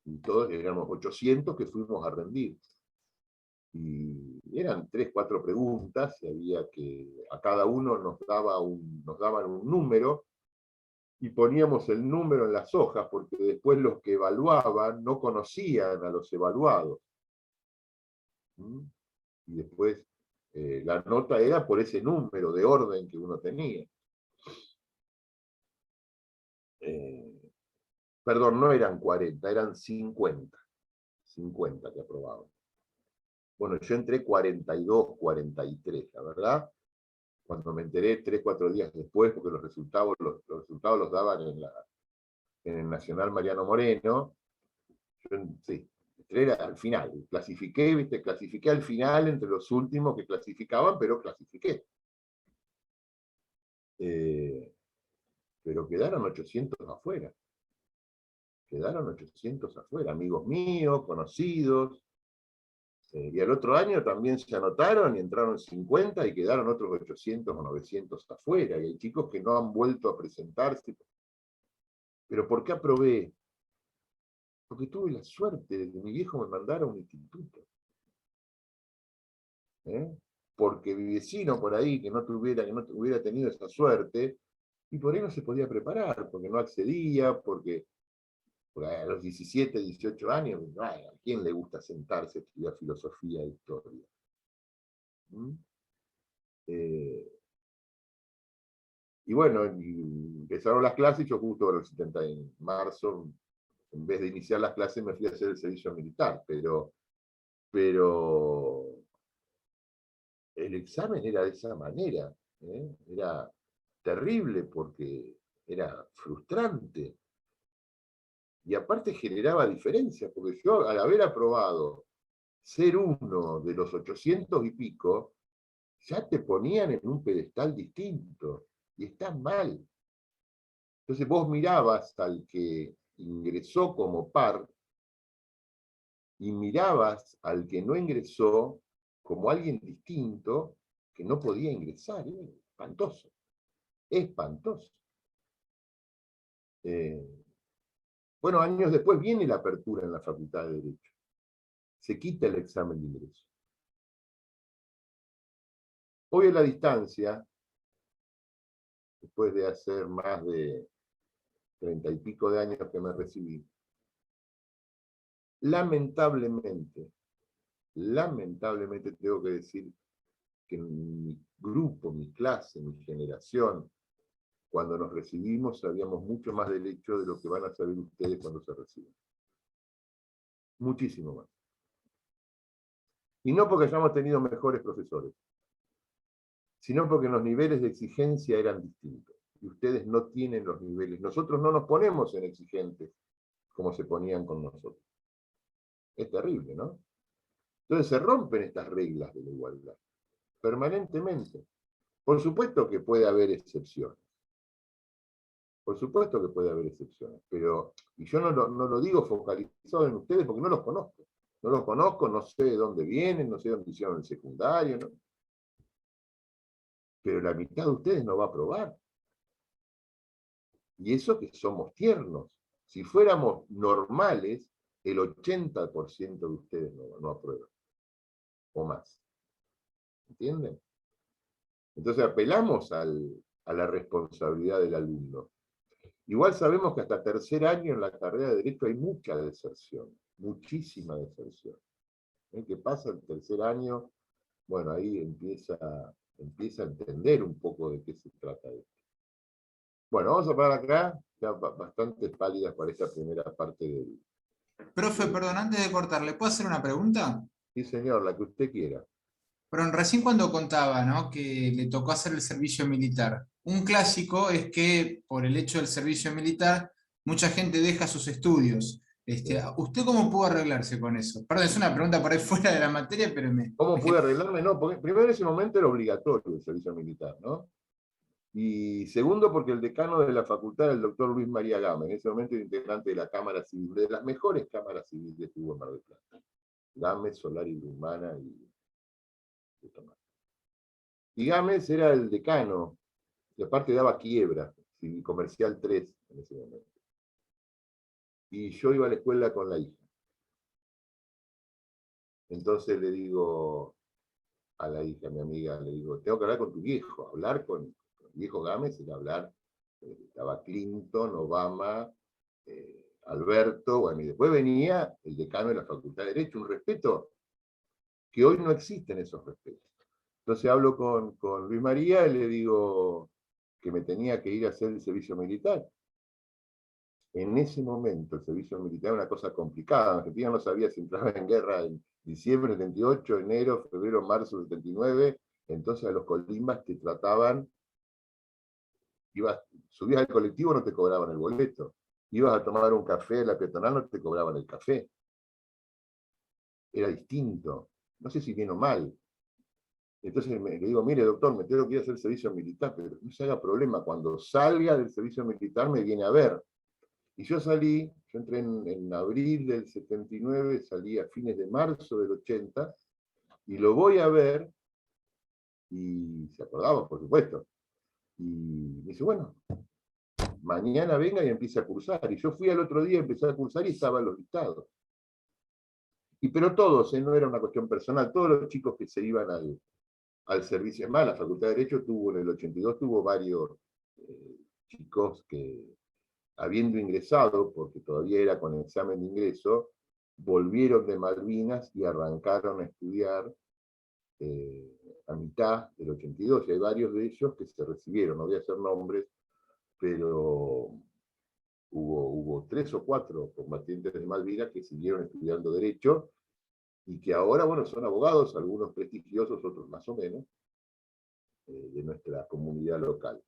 Y todos éramos 800 que fuimos a rendir. Y eran 3, 4 preguntas, y había que, a cada uno nos daban un número, y poníamos el número en las hojas, porque después los que evaluaban no conocían a los evaluados. Y después la nota era por ese número de orden que uno tenía. Perdón, no eran 40, eran 50 que aprobaban. Bueno, yo entré 42, 43, la verdad. cuando me enteré 3, 4 días después, porque los resultados los daban en el Nacional Mariano Moreno, yo, sí, entré al final, clasifiqué al final entre los últimos que clasificaban, pero clasifiqué. Pero quedaron 800 afuera. Quedaron 800 afuera, amigos míos, conocidos. Y al otro año también se anotaron y entraron 50 y quedaron otros 800 o 900 afuera. Y hay chicos que no han vuelto a presentarse. ¿Pero por qué aprobé? Porque tuve la suerte de que mi viejo me mandara a un instituto. Porque mi vecino por ahí, que no hubiera tenido esa suerte, y por ahí no se podía preparar, porque no accedía, porque a los 17, 18 años, ¿a quién le gusta sentarse a estudiar filosofía e historia? Y bueno, empezaron las clases, yo justo en marzo, en vez de iniciar las clases, me fui a hacer el servicio militar, pero el examen era de esa manera, era terrible porque era frustrante. Y aparte generaba diferencias, porque yo al haber aprobado ser uno de los 800 y pico, ya te ponían en un pedestal distinto, y está mal. Entonces vos mirabas al que ingresó como par, y mirabas al que no ingresó como alguien distinto que no podía ingresar. Espantoso. Espantoso. Bueno, años después viene la apertura en la Facultad de Derecho. Se quita el examen de ingreso. Hoy a la distancia, después de hacer más de 30 y pico de años que me recibí, lamentablemente tengo que decir que mi grupo, mi clase, mi generación, cuando nos recibimos sabíamos mucho más derecho de lo que van a saber ustedes cuando se reciben. Muchísimo más. Y no porque hayamos tenido mejores profesores, sino porque los niveles de exigencia eran distintos. Y ustedes no tienen los niveles. Nosotros no nos ponemos en exigentes como se ponían con nosotros. Es terrible, ¿no? Entonces se rompen estas reglas de la igualdad, permanentemente. Por supuesto que puede haber excepciones. Por supuesto que puede haber excepciones, pero, y yo no lo digo focalizado en ustedes porque no los conozco. No los conozco, no sé de dónde vienen, no sé dónde hicieron el secundario, ¿no? Pero la mitad de ustedes no va a aprobar. Y eso que somos tiernos. Si fuéramos normales, el 80% de ustedes no aprueban. O más. ¿Entienden? Entonces apelamos a la responsabilidad del alumno. Igual sabemos que hasta tercer año en la carrera de Derecho hay mucha deserción, muchísima deserción. ¿Qué pasa el tercer año? Bueno, ahí empieza a entender un poco de qué se trata esto. Bueno, vamos a parar acá, ya bastante pálidas para esta primera parte del... Profe, perdón, antes de cortar, ¿le puedo hacer una pregunta? Sí, señor, la que usted quiera. Pero recién cuando contaba, ¿no?, que le tocó hacer el servicio militar. Un clásico es que por el hecho del servicio militar, mucha gente deja sus estudios. ¿Usted cómo pudo arreglarse con eso? Perdón, es una pregunta por ahí fuera de la materia, pero ¿Cómo pude arreglarme? No, porque primero en ese momento era obligatorio el servicio militar, ¿no? Y segundo, porque el decano de la facultad era el doctor Luis María Gámez, en ese momento era integrante de la Cámara Civil, de las mejores cámaras civiles que hubo en Mar del Plata. Gámez, Solari Rumana y Tomás. Y Gámez era el decano, y aparte daba quiebra, Comercial 3 en ese momento. Y yo iba a la escuela con la hija. Entonces le digo a la hija, mi amiga, le digo, tengo que hablar con tu viejo, hablar con el viejo Gámez, era hablar, estaba Clinton, Obama, Alberto, bueno, y después venía el decano de la Facultad de Derecho, un respeto que hoy no existen esos respetos. Entonces hablo con Luis María y le digo que me tenía que ir a hacer el servicio militar. En ese momento el servicio militar era una cosa complicada. Argentina no sabía si entraba en guerra en diciembre del 78, enero, febrero, marzo del 79, Entonces a los colimbas te trataban, subías al colectivo, no te cobraban el boleto. Ibas a tomar un café a la peatonal, no te cobraban el café. Era distinto. No sé si bien o mal. Entonces le digo, mire doctor, me tengo que ir a hacer servicio militar, pero no se haga problema, cuando salga del servicio militar me viene a ver. Y yo entré en abril del 79, salí a fines de marzo del 80, y lo voy a ver, y se acordaba, por supuesto. Y me dice, bueno, mañana venga y empiece a cursar. Y yo fui al otro día, empecé a cursar y estaban los listados. Pero todos, no era una cuestión personal, todos los chicos que se iban al servicio, es más, la Facultad de Derecho en el 82 tuvo varios chicos que, habiendo ingresado, porque todavía era con examen de ingreso, volvieron de Malvinas y arrancaron a estudiar a mitad del 82, y hay varios de ellos que se recibieron, no voy a hacer nombres, pero hubo 3 o 4 combatientes de Malvinas que siguieron estudiando Derecho, y que ahora, bueno, son abogados, algunos prestigiosos, otros más o menos, de nuestra comunidad local.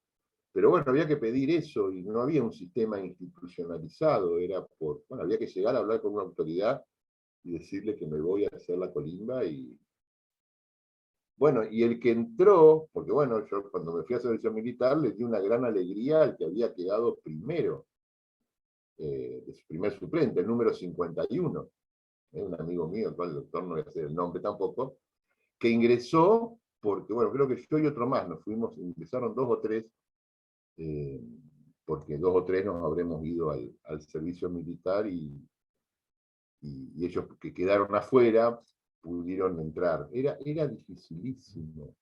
Pero bueno, había que pedir eso, y no había un sistema institucionalizado, había que llegar a hablar con una autoridad y decirle que me voy a hacer la colimba, y bueno, y el que entró, porque bueno, yo cuando me fui a servicio militar le di una gran alegría al que había quedado primero, de su primer suplente, el número 51, un amigo mío, el cual el doctor no voy a hacer el nombre tampoco, que ingresó, porque bueno, creo que yo y otro más, ingresaron 2 o 3, porque 2 o 3 nos habremos ido al servicio militar, y ellos que quedaron afuera pudieron entrar. Era dificilísimo.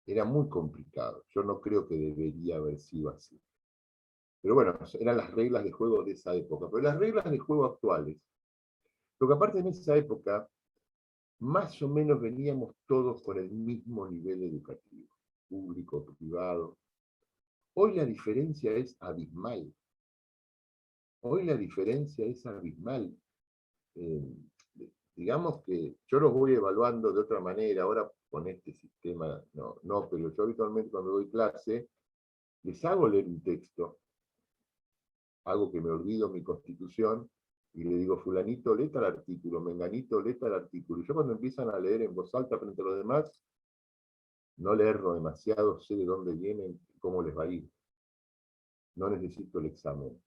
Era muy complicado. Yo no creo que debería haber sido así. Pero bueno, eran las reglas de juego de esa época. Pero las reglas de juego actuales, lo que aparte en esa época, más o menos veníamos todos con el mismo nivel educativo, público, privado. Hoy la diferencia es abismal. Hoy la diferencia es abismal. Digamos que yo los voy evaluando de otra manera, ahora con este sistema, no, pero yo habitualmente cuando doy clase, les hago leer un texto, hago que me olvido mi constitución, y le digo, fulanito, lee tal artículo, menganito, lee tal artículo. Y yo cuando empiezan a leer en voz alta frente a los demás, no leerlo demasiado, sé de dónde vienen, cómo les va a ir. No necesito el examen.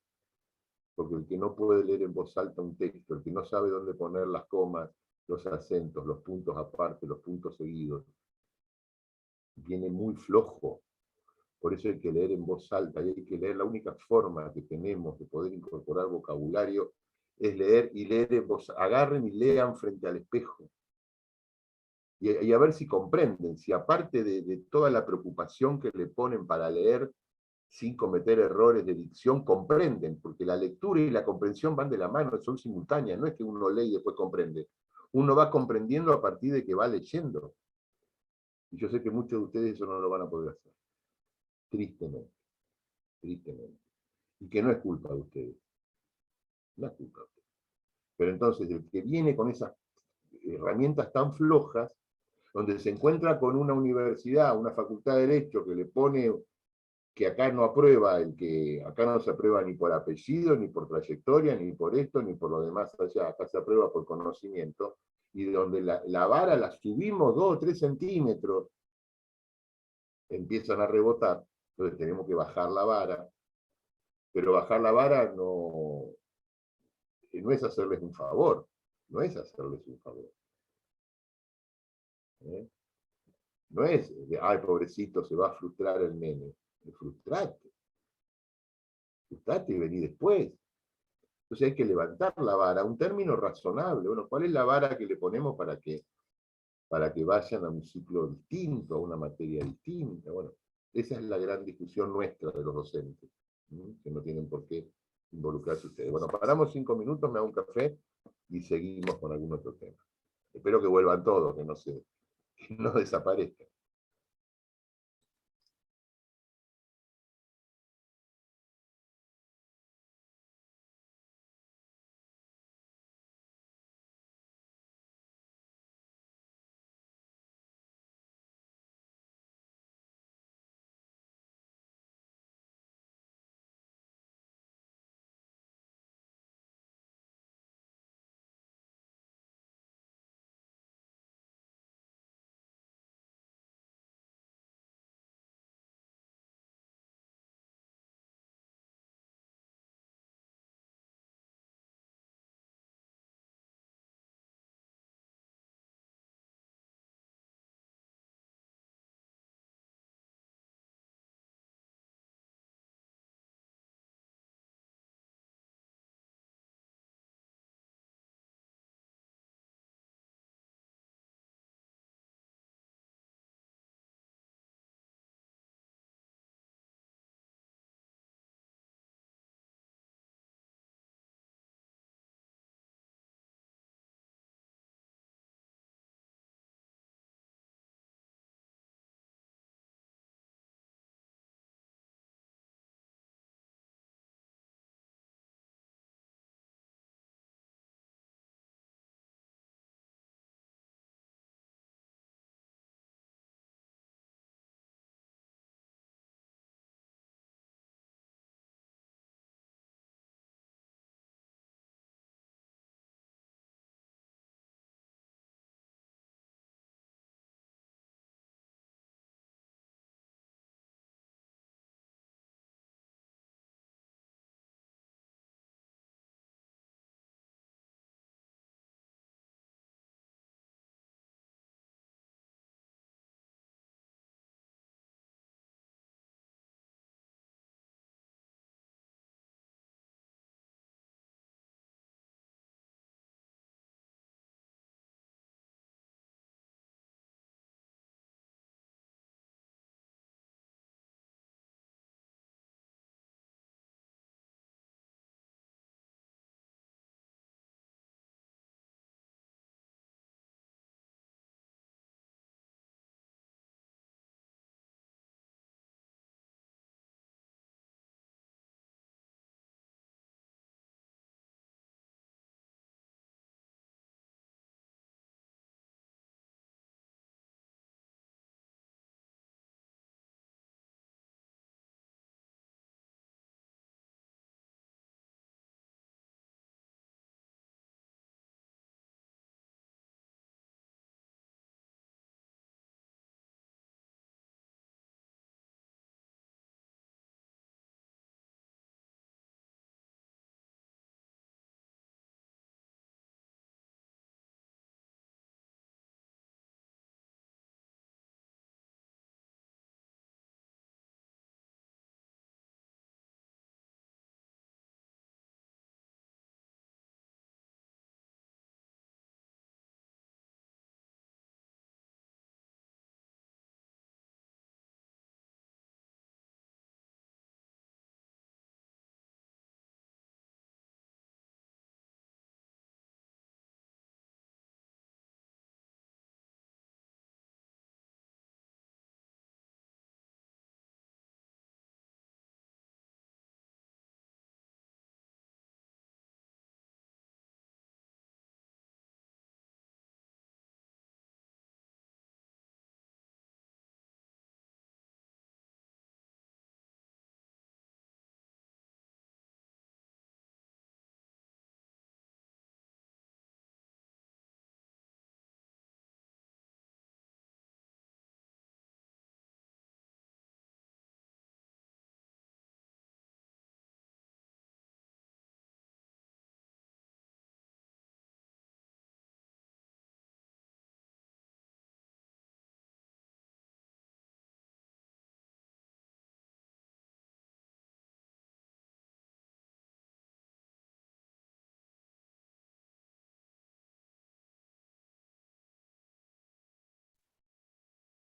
Porque el que no puede leer en voz alta un texto, el que no sabe dónde poner las comas, los acentos, los puntos aparte, los puntos seguidos, viene muy flojo. Por eso hay que leer en voz alta, y hay que leer. La única forma que tenemos de poder incorporar vocabulario es leer, y leer en voz. Agarren y lean frente al espejo. Y a ver si comprenden, si aparte de toda la preocupación que le ponen para leer sin cometer errores de dicción, comprenden, porque la lectura y la comprensión van de la mano, son simultáneas, no es que uno lee y después comprende. Uno va comprendiendo a partir de que va leyendo. Y yo sé que muchos de ustedes eso no lo van a poder hacer. Tristemente. Tristemente. Y que no es culpa de ustedes. No es culpa de ustedes. Pero entonces, el que viene con esas herramientas tan flojas, donde se encuentra con una universidad, una facultad de Derecho que le pone que acá no aprueba, acá no se aprueba ni por apellido, ni por trayectoria, ni por esto, ni por lo demás allá, acá se aprueba por conocimiento, y donde la vara la subimos 2 o 3 centímetros, empiezan a rebotar, entonces tenemos que bajar la vara, pero bajar la vara no es hacerles un favor, no es hacerles un favor. ¿Eh? No es, ay, pobrecito, se va a frustrar el nene. Frustrate y vení después. Entonces hay que levantar la vara, un término razonable. Bueno, ¿cuál es la vara que le ponemos para que vayan a un ciclo distinto, a una materia distinta? Bueno, esa es la gran discusión nuestra de los docentes, que no tienen por qué involucrarse ustedes. Bueno, paramos 5 minutos, me hago un café y seguimos con algún otro tema. Espero que vuelvan todos, que no desaparezcan.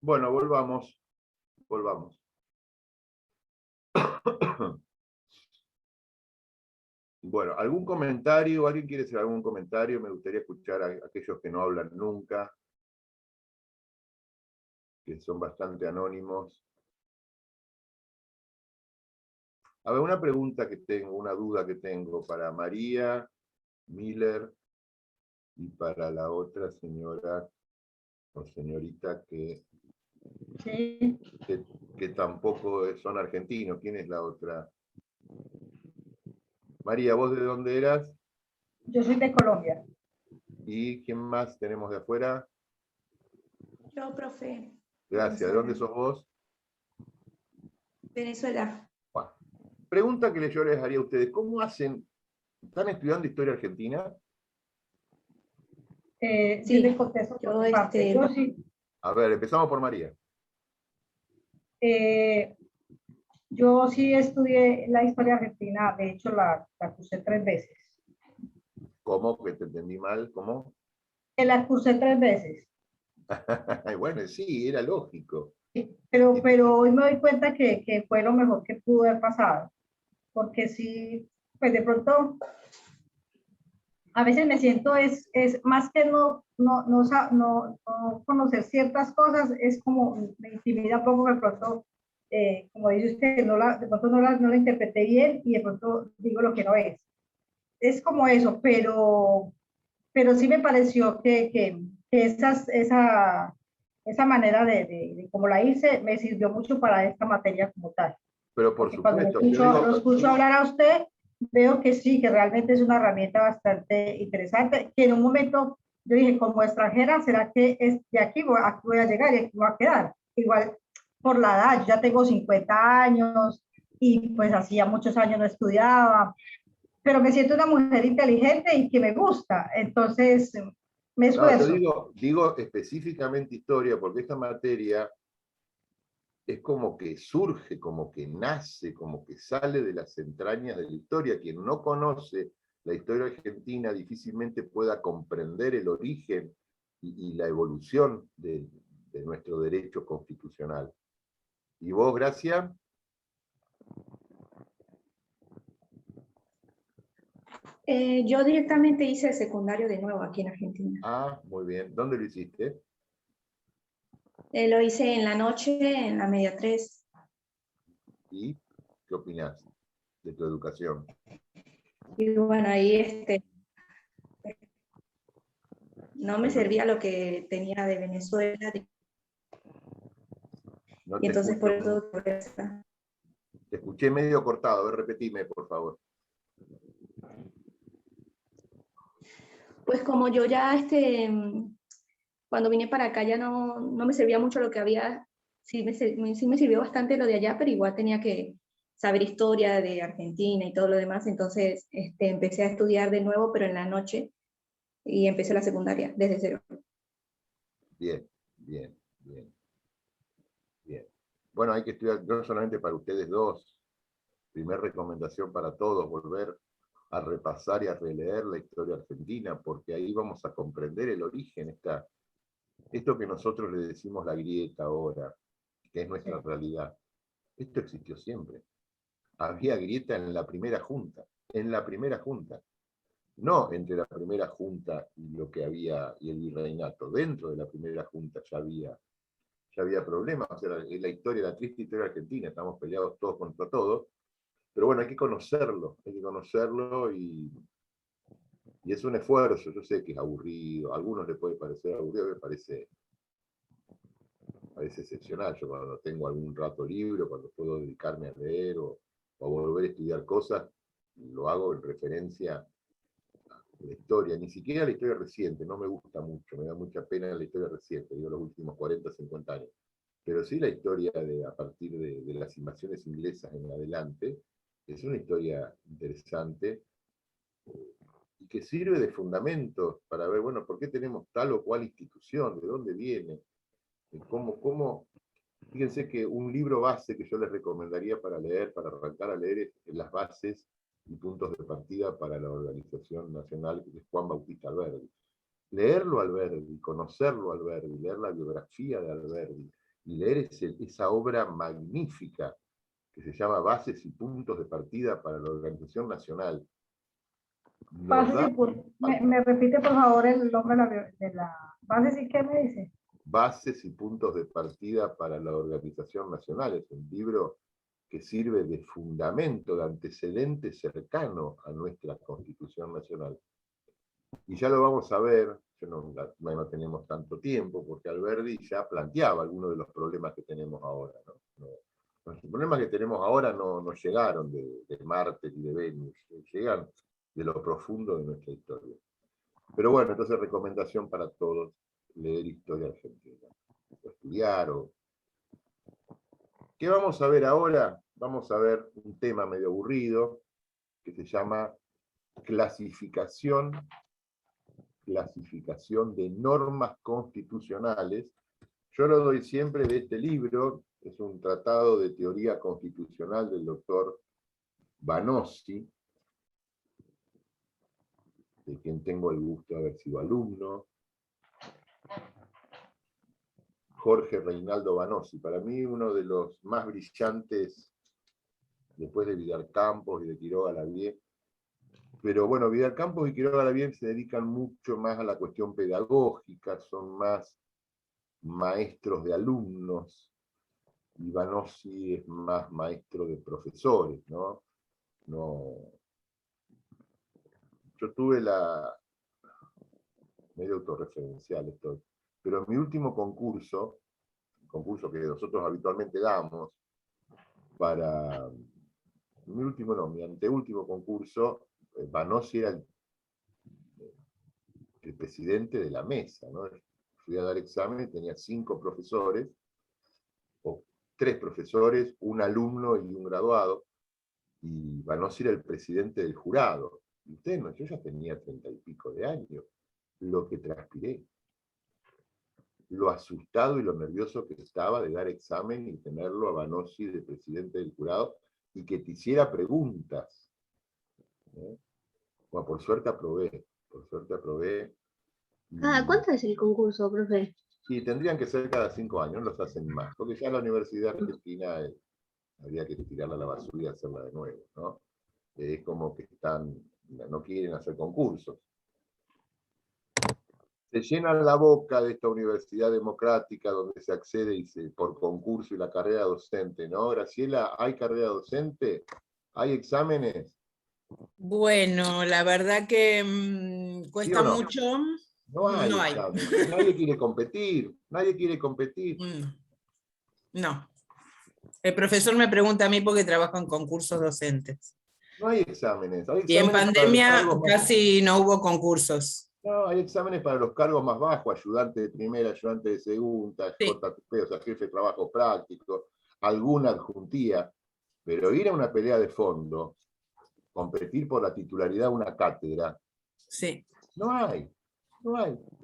Bueno, volvamos. Volvamos. Bueno, ¿algún comentario? ¿Alguien quiere hacer algún comentario? Me gustaría escuchar a aquellos que no hablan nunca, que son bastante anónimos. A ver, una pregunta que tengo, una duda que tengo para María Miller y para la otra señora o señorita que Sí, tampoco son argentinos. ¿Quién es la otra? María, ¿vos de dónde eras? yo soy de Colombia. ¿Y quién más tenemos de afuera? Yo, profe. Gracias. ¿De dónde sos vos? Venezuela. Bueno, pregunta que yo les haría a ustedes. ¿Cómo hacen? ¿Están estudiando historia argentina? Yo Sí, les contesto por yo, mi parte. Yo sí, A ver, empezamos por María. yo sí estudié la historia argentina, de hecho la cursé 3 veces. ¿Cómo? Que te entendí mal. ¿Cómo? La cursé 3 veces. Bueno, sí, era lógico. Pero hoy me doy cuenta que fue lo mejor que pudo haber pasado. Porque sí, pues de pronto, a veces me siento, es más que no conocer ciertas cosas, es como me intimida un poco de pronto, como dice usted, de pronto no la interpreté bien y de pronto digo lo que no es. Es como eso, pero sí me pareció que esa manera de cómo la hice me sirvió mucho para esta materia como tal. Pero por Porque cuando supuesto, yo digo, lo escucho hablar a usted, veo que sí, que realmente es una herramienta bastante interesante, que en un momento yo dije, como extranjera, ¿será que es de aquí voy a llegar y aquí voy a quedar? Igual por la edad, yo ya tengo 50 años y pues hacía muchos años no estudiaba, pero me siento una mujer inteligente y que me gusta, entonces me no, yo esfuerzo. digo específicamente historia, porque esta materia es como que surge, como que nace, como que sale de las entrañas de la historia. Quien no conoce la historia argentina difícilmente pueda comprender el origen y la evolución de nuestro derecho constitucional. ¿Y vos, Gracia? Yo directamente hice el secundario de nuevo aquí en Argentina. Ah, muy bien. ¿Dónde lo hiciste? Lo hice en la noche, en la media 3. ¿Y qué opinás de tu educación? Y bueno, ahí no me servía lo que tenía de Venezuela. No Y te entonces por escucho. eso. Te escuché medio cortado. A ver, repetime, por favor. Pues como yo ya cuando vine para acá ya no me servía mucho lo que había, sí me sirvió bastante lo de allá, pero igual tenía que saber historia de Argentina y todo lo demás, entonces empecé a estudiar de nuevo, pero en la noche, y empecé la secundaria desde cero. Bien, bien, bien, bien. Bueno, hay que estudiar no solamente para ustedes dos. Primera recomendación para todos, volver a repasar y a releer la historia argentina, porque ahí vamos a comprender el origen, esto que nosotros le decimos la grieta ahora, que es nuestra realidad. Esto existió siempre. Había grieta en la primera junta, no entre la primera junta y lo que había y el virreinato. Dentro de la primera junta ya había problemas. O sea, la historia, la triste historia argentina, estamos peleados todos contra todos. Pero bueno, hay que conocerlo y es un esfuerzo. Yo sé que es aburrido, a algunos les puede parecer aburrido, me parece excepcional. Yo cuando tengo algún rato libre, cuando puedo dedicarme a leer o a volver a estudiar cosas, lo hago en referencia a la historia, ni siquiera la historia reciente, no me gusta mucho, me da mucha pena la historia reciente, digo los últimos 40, 50 años. Pero sí la historia a partir de las invasiones inglesas en adelante, es una historia interesante y que sirve de fundamento para ver, bueno, ¿por qué tenemos tal o cual institución? ¿De dónde viene? Fíjense que un libro base que yo les recomendaría para leer, para arrancar a leer, es Las bases y puntos de partida para la organización nacional, que es Juan Bautista Alberdi. Leerlo a Alberdi, conocerlo a Alberdi, leer la biografía de Alberdi, y leer esa obra magnífica que se llama Bases y Puntos de Partida para la Organización Nacional. Me repite por favor el nombre de la base, ¿y qué me dice? Bases y Puntos de Partida para la Organización Nacional. Es un libro que sirve de fundamento, de antecedente cercano a nuestra Constitución Nacional. Y ya lo vamos a ver, no tenemos tanto tiempo, porque Alberdi ya planteaba algunos de los problemas que tenemos ahora, ¿no? Los problemas que tenemos ahora no llegaron de Marte y de Venus, llegan de lo profundo de nuestra historia. Pero bueno, entonces recomendación para todos, leer historia argentina, o estudiar. ¿Qué vamos a ver ahora? Vamos a ver un tema medio aburrido, que se llama clasificación de normas constitucionales. Yo lo doy siempre de este libro, es un tratado de teoría constitucional del doctor Vanossi, de quien tengo el gusto de haber sido alumno. Jorge Reinaldo Vanossi, para mí uno de los más brillantes, después de Vidal Campos y de Quiroga Lavie. Pero bueno, Vidal Campos y Quiroga Lavie se dedican mucho más a la cuestión pedagógica, son más maestros de alumnos, y Vanossi es más maestro de profesores, ¿no? Yo tuve medio autorreferencial esto, pero en mi último concurso que nosotros habitualmente damos, mi anteúltimo concurso, Vanossi era el presidente de la mesa, ¿no? Fui a dar examen, tenía 5 profesores, o 3 profesores, un alumno y un graduado, y Vanossi era el presidente del jurado. Y usted, no, yo ya tenía 30 y pico de años, lo que transpiré, lo asustado y lo nervioso que estaba de dar examen y tenerlo a Vanossi de presidente del jurado, y que te hiciera preguntas. Bueno, por suerte aprobé. ¿Cuánto es el concurso, profe? Y tendrían que ser cada 5 años, no los hacen más, porque ya la Universidad Argentina habría que tirarla a la basura y hacerla de nuevo, ¿no? Es como que no quieren hacer concursos. Se llenan la boca de esta universidad democrática donde se accede por concurso y la carrera docente, ¿no? Graciela, ¿hay carrera docente? ¿Hay exámenes? Bueno, la verdad que cuesta ¿Sí o no? mucho. No hay No hay. exámenes. Nadie quiere competir. No. El profesor me pregunta a mí porque trabajo en concursos docentes. No hay exámenes. Y en pandemia casi no hubo concursos. No, hay exámenes para los cargos más bajos, ayudante de primera, ayudante de segunda, Sí. JTP, o sea, jefe de trabajo práctico, alguna adjuntía, pero ir a una pelea de fondo, competir por la titularidad de una cátedra, sí. No hay,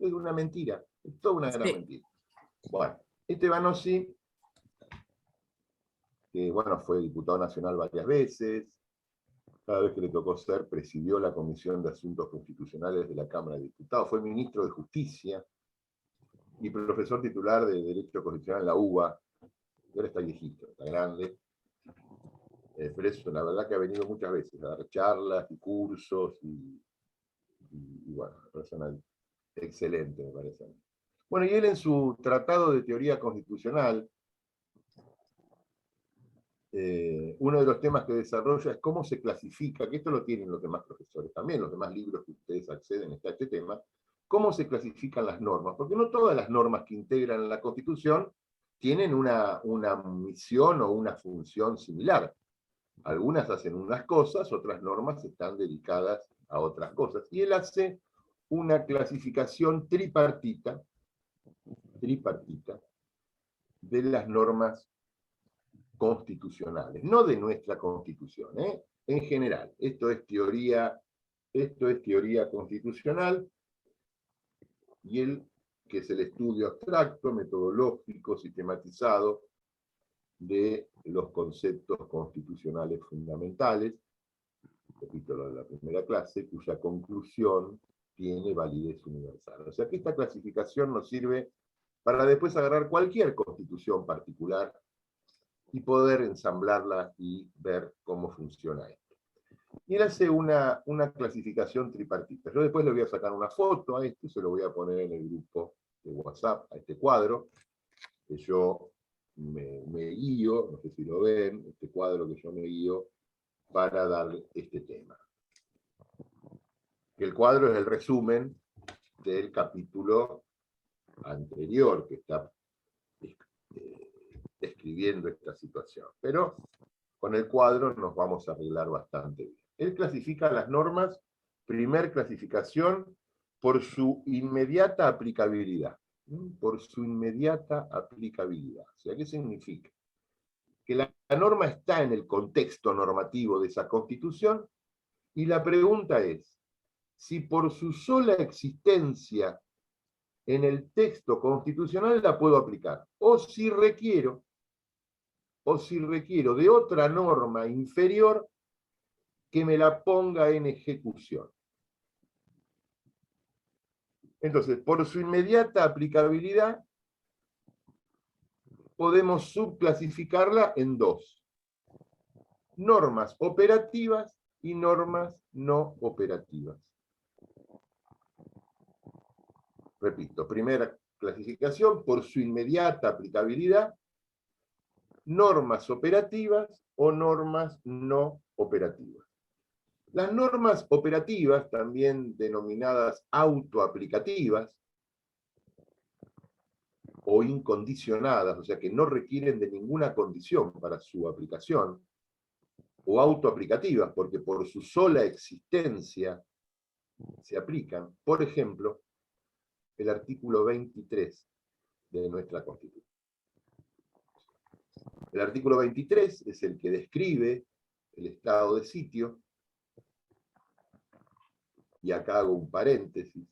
es una mentira, es toda una gran mentira. Bueno, este Vanossi, que bueno, fue diputado nacional varias veces, cada vez que le tocó ser, presidió la Comisión de Asuntos Constitucionales de la Cámara de Diputados, fue ministro de Justicia y profesor titular de Derecho Constitucional en la UBA. Ahora está viejito, está grande, pero eso, la verdad que ha venido muchas veces a dar charlas y cursos, y bueno, una persona excelente, me parece. Bueno, y él en su Tratado de Teoría Constitucional, uno de los temas que desarrolla es cómo se clasifica, que esto lo tienen los demás profesores también, los demás libros que ustedes acceden está este tema, cómo se clasifican las normas, porque no todas las normas que integran la Constitución tienen una misión o una función similar. Algunas hacen unas cosas, otras normas están dedicadas a otras cosas. Y él hace una clasificación tripartita de las normas constitucionales, no de nuestra Constitución, en general. Esto es teoría constitucional, y él, que es el estudio abstracto, metodológico, sistematizado de los conceptos constitucionales fundamentales, capítulo de la primera clase, cuya conclusión tiene validez universal. O sea que esta clasificación nos sirve para después agarrar cualquier constitución particular y poder ensamblarla y ver cómo funciona esto. Y él hace una clasificación tripartita. Yo después le voy a sacar una foto a esto y se lo voy a poner en el grupo de WhatsApp, a este cuadro, que yo me guío, no sé si lo ven, este cuadro que yo me guío para darle este tema. El cuadro es el resumen del capítulo anterior que está describiendo esta situación. Pero con el cuadro nos vamos a arreglar bastante bien. Él clasifica las normas, primer clasificación, por su inmediata aplicabilidad. Por su inmediata aplicabilidad. O sea, ¿qué significa? Que la norma está en el contexto normativo de esa Constitución, y la pregunta es, si por su sola existencia en el texto constitucional la puedo aplicar, o si requiero de otra norma inferior que me la ponga en ejecución. Entonces, por su inmediata aplicabilidad, podemos subclasificarla en dos: normas operativas y normas no operativas. Repito, primera clasificación, por su inmediata aplicabilidad, normas operativas o normas no operativas. Las normas operativas, también denominadas autoaplicativas o incondicionadas, o sea que no requieren de ninguna condición para su aplicación, o autoaplicativas, porque por su sola existencia se aplican. Por ejemplo, el artículo 23 de nuestra Constitución. El artículo 23 es el que describe el estado de sitio, y acá hago un paréntesis,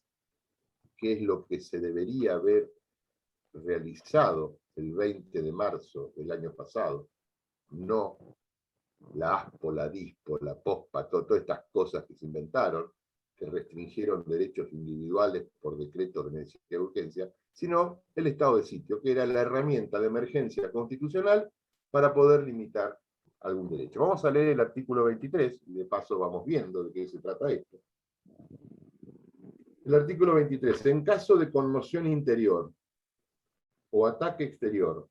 que es lo que se debería haber realizado el 20 de marzo del año pasado, no la ASPO, la DISPO, la POSPA, todas estas cosas que se inventaron, que restringieron derechos individuales por decreto de necesidad de urgencia, sino el estado de sitio, que era la herramienta de emergencia constitucional para poder limitar algún derecho. Vamos a leer el artículo 23, y de paso vamos viendo de qué se trata esto. El artículo 23, en caso de conmoción interior o ataque exterior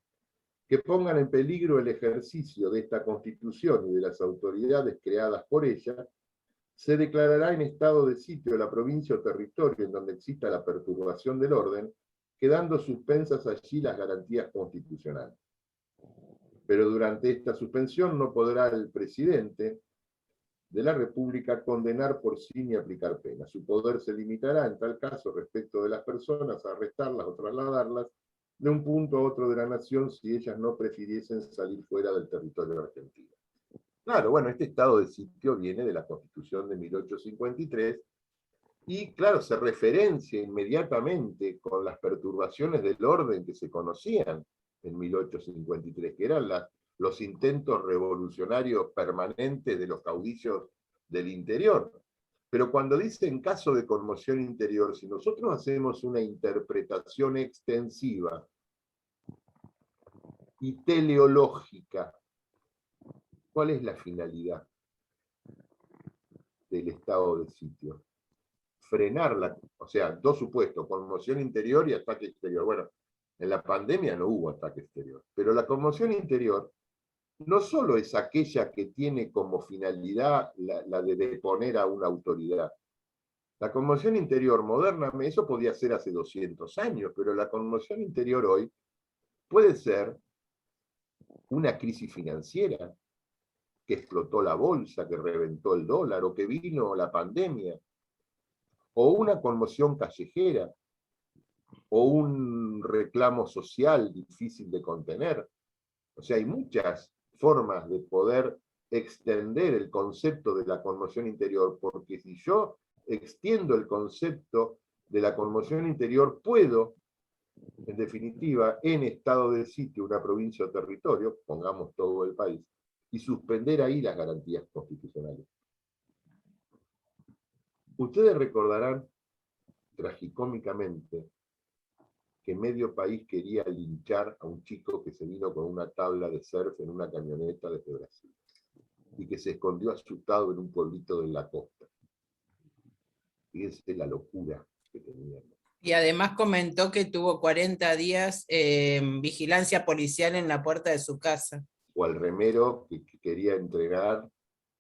que pongan en peligro el ejercicio de esta Constitución y de las autoridades creadas por ella, se declarará en estado de sitio la provincia o territorio en donde exista la perturbación del orden, quedando suspensas allí las garantías constitucionales. Pero durante esta suspensión no podrá el presidente de la República condenar por sí ni aplicar pena. Su poder se limitará, en tal caso, respecto de las personas, a arrestarlas o trasladarlas de un punto a otro de la nación si ellas no prefiriesen salir fuera del territorio argentino. Claro, bueno, este estado de sitio viene de la Constitución de 1853 y, claro, se referencia inmediatamente con las perturbaciones del orden que se conocían en 1853, que eran los intentos revolucionarios permanentes de los caudillos del interior. Pero cuando dice en caso de conmoción interior, si nosotros hacemos una interpretación extensiva y teleológica, ¿cuál es la finalidad del estado de sitio? Frenarla, o sea, dos supuestos, conmoción interior y ataque exterior. Bueno, en la pandemia no hubo ataque exterior, pero la conmoción interior no solo es aquella que tiene como finalidad la de deponer a una autoridad. La conmoción interior moderna, eso podía ser hace 200 años, pero la conmoción interior hoy puede ser una crisis financiera, que explotó la bolsa, que reventó el dólar, o que vino la pandemia, o una conmoción callejera, o un reclamo social difícil de contener. O sea, hay muchas formas de poder extender el concepto de la conmoción interior, porque si yo extiendo el concepto de la conmoción interior, puedo, en definitiva, en estado de sitio, una provincia o territorio, pongamos todo el país, y suspender ahí las garantías constitucionales. Ustedes recordarán, tragicómicamente, que medio país quería linchar a un chico que se vino con una tabla de surf en una camioneta desde Brasil y que se escondió asustado en un pueblito de la costa. Fíjense la locura que teníamos. Y además comentó que tuvo 40 días vigilancia policial en la puerta de su casa. O al remero que quería entregar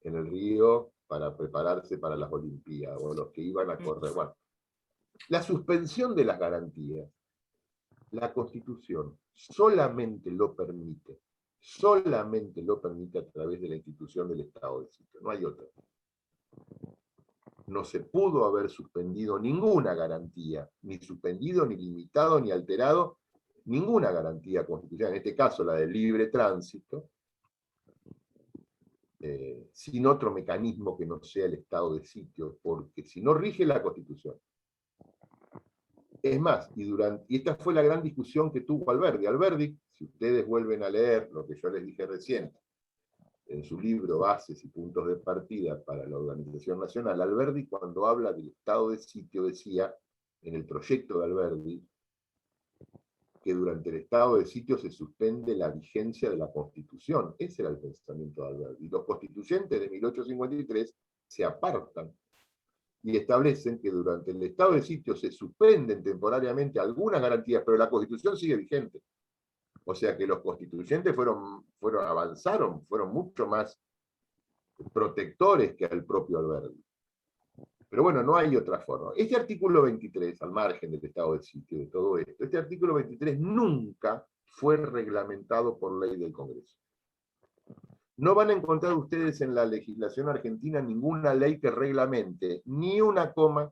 en el río para prepararse para las Olimpiadas, o los que iban a correr. Bueno, la suspensión de las garantías, la Constitución solamente lo permite a través de la institución del Estado de sitio, no hay otra. No se pudo haber suspendido ninguna garantía, ni suspendido, ni limitado, ni alterado ninguna garantía constitucional, en este caso la del libre tránsito, sin otro mecanismo que no sea el estado de sitio, porque si no rige la Constitución. Es más, y esta fue la gran discusión que tuvo Alberdi. Alberdi, si ustedes vuelven a leer lo que yo les dije recién, en su libro Bases y Puntos de Partida para la Organización Nacional, Alberdi, cuando habla del estado de sitio, decía, en el proyecto de Alberdi, que durante el estado de sitio se suspende la vigencia de la Constitución. Ese era el pensamiento de Alberdi. Los constituyentes de 1853 se apartan y establecen que durante el estado de sitio se suspenden temporariamente algunas garantías, pero la Constitución sigue vigente. O sea que los constituyentes avanzaron, fueron mucho más protectores que el propio Alberdi. Pero bueno, no hay otra forma. Este artículo 23, al margen del estado de sitio, de todo esto, este artículo 23 nunca fue reglamentado por ley del Congreso. No van a encontrar ustedes en la legislación argentina ninguna ley que reglamente ni una coma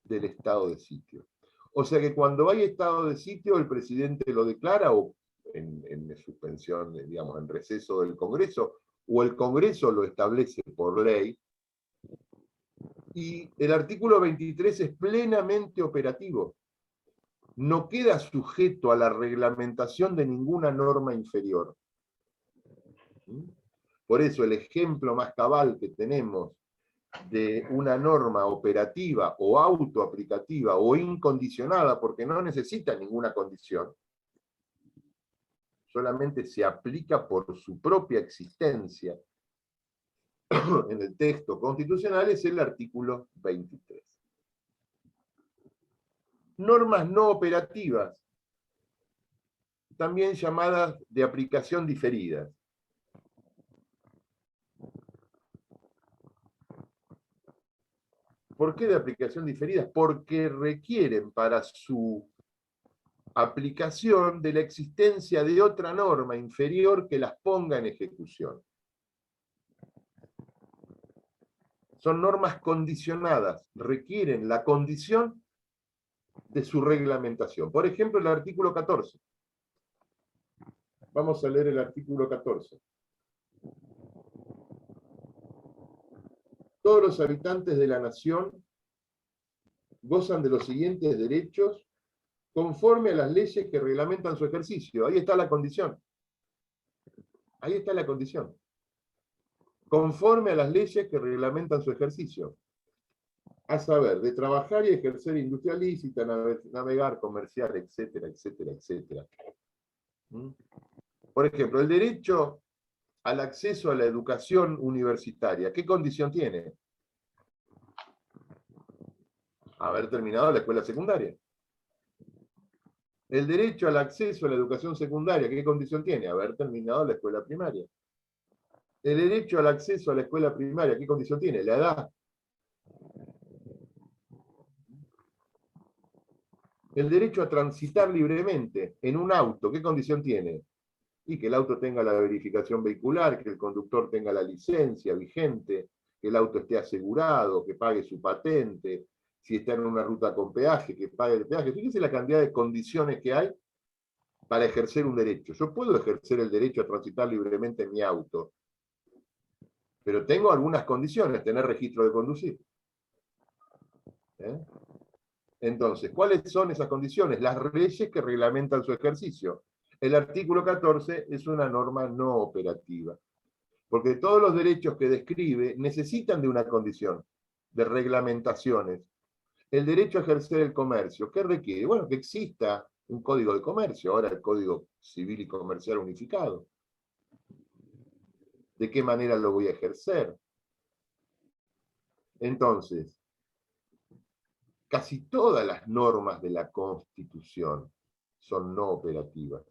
del estado de sitio. O sea que cuando hay estado de sitio, el presidente lo declara o en suspensión, digamos, en receso del Congreso, o el Congreso lo establece por ley, y el artículo 23 es plenamente operativo. No queda sujeto a la reglamentación de ninguna norma inferior. Por eso el ejemplo más cabal que tenemos de una norma operativa o autoaplicativa o incondicionada, porque no necesita ninguna condición, solamente se aplica por su propia existencia en el texto constitucional, es el artículo 23. Normas no operativas, también llamadas de aplicación diferida. ¿Por qué de aplicación diferida? Porque requieren para su aplicación de la existencia de otra norma inferior que las ponga en ejecución. Son normas condicionadas, requieren la condición de su reglamentación. Por ejemplo, el artículo 14. Vamos a leer el artículo 14. Todos los habitantes de la nación gozan de los siguientes derechos conforme a las leyes que reglamentan su ejercicio. Ahí está la condición. Ahí está la condición. Conforme a las leyes que reglamentan su ejercicio. A saber, de trabajar y ejercer industria lícita, navegar, comerciar, etcétera, etcétera, etcétera. Por ejemplo, el derecho al acceso a la educación universitaria, ¿qué condición tiene? Haber terminado la escuela secundaria. El derecho al acceso a la educación secundaria, ¿qué condición tiene? Haber terminado la escuela primaria. El derecho al acceso a la escuela primaria, ¿qué condición tiene? La edad. El derecho a transitar libremente en un auto, ¿qué condición tiene? Y que el auto tenga la verificación vehicular, que el conductor tenga la licencia vigente, que el auto esté asegurado, que pague su patente, si está en una ruta con peaje, que pague el peaje. Fíjense la cantidad de condiciones que hay para ejercer un derecho. Yo puedo ejercer el derecho a transitar libremente en mi auto, pero tengo algunas condiciones, tener registro de conducir. Entonces, ¿cuáles son esas condiciones? Las leyes que reglamentan su ejercicio. El artículo 14 es una norma no operativa, porque todos los derechos que describe necesitan de una condición, de reglamentaciones. El derecho a ejercer el comercio, ¿qué requiere? Bueno, que exista un código de comercio, ahora el Código Civil y Comercial unificado. ¿De qué manera lo voy a ejercer? Entonces, casi todas las normas de la Constitución son no operativas.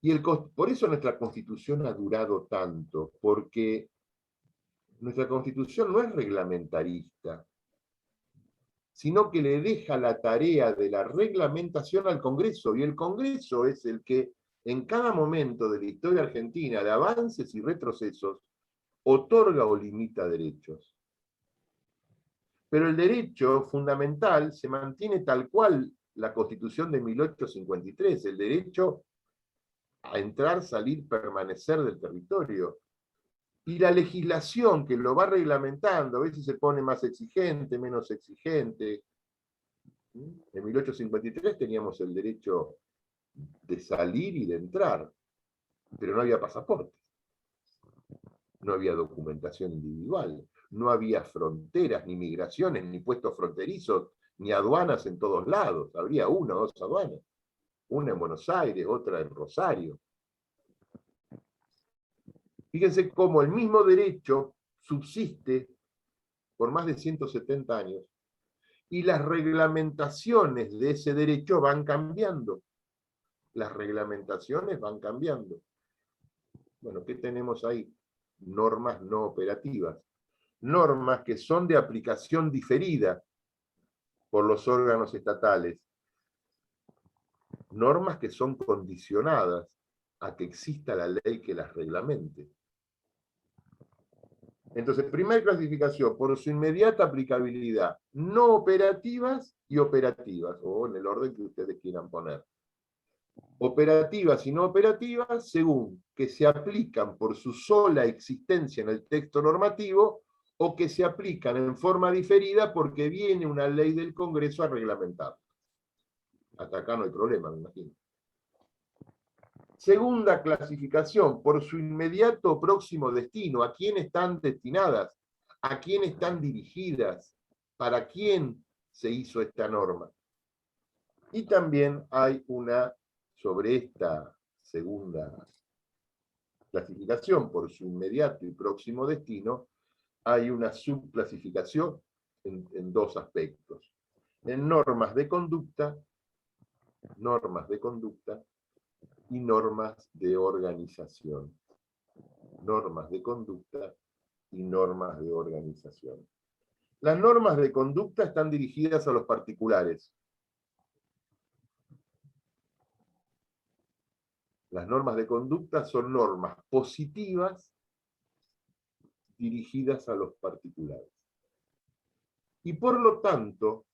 Y por eso nuestra Constitución ha durado tanto, porque nuestra Constitución no es reglamentarista, sino que le deja la tarea de la reglamentación al Congreso, y el Congreso es el que en cada momento de la historia argentina, de avances y retrocesos, otorga o limita derechos. Pero el derecho fundamental se mantiene tal cual la Constitución de 1853, el derecho a entrar, salir, permanecer del territorio. Y la legislación que lo va reglamentando, a veces se pone más exigente, menos exigente. En 1853 teníamos el derecho de salir y de entrar, pero no había pasaporte, no había documentación individual, no había fronteras, ni migraciones, ni puestos fronterizos, ni aduanas en todos lados. Habría una o dos aduanas, una en Buenos Aires, otra en Rosario. Fíjense cómo el mismo derecho subsiste por más de 170 años y las reglamentaciones de ese derecho van cambiando. Las reglamentaciones van cambiando. Bueno, ¿qué tenemos ahí? Normas no operativas. Normas que son de aplicación diferida por los órganos estatales. Normas que son condicionadas a que exista la ley que las reglamente. Entonces, primera clasificación, por su inmediata aplicabilidad, no operativas y operativas, o en el orden que ustedes quieran poner. Operativas y no operativas, según que se aplican por su sola existencia en el texto normativo, o que se aplican en forma diferida porque viene una ley del Congreso a reglamentar. Hasta acá no hay problema, me imagino. Segunda clasificación, por su inmediato próximo destino, a quién están destinadas, a quién están dirigidas, para quién se hizo esta norma. Y también hay una, sobre esta segunda clasificación, por su inmediato y próximo destino, hay una subclasificación en dos aspectos. En normas de conducta y normas de organización. Normas de conducta y normas de organización. Las normas de conducta están dirigidas a los particulares. Las normas de conducta son normas positivas dirigidas a los particulares. Y por lo tanto,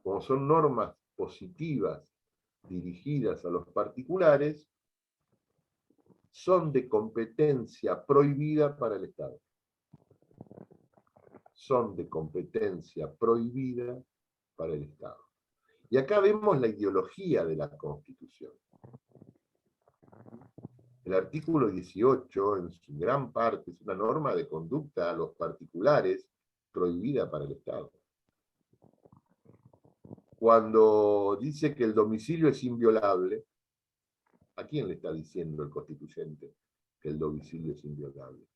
como son normas positivas dirigidas a los particulares, son de competencia prohibida para el Estado. Son de competencia prohibida para el Estado. Y acá vemos la ideología de la Constitución. El artículo 18, en su gran parte, es una norma de conducta a los particulares prohibida para el Estado. Cuando dice que el domicilio es inviolable, ¿a quién le está diciendo el constituyente que el domicilio es inviolable?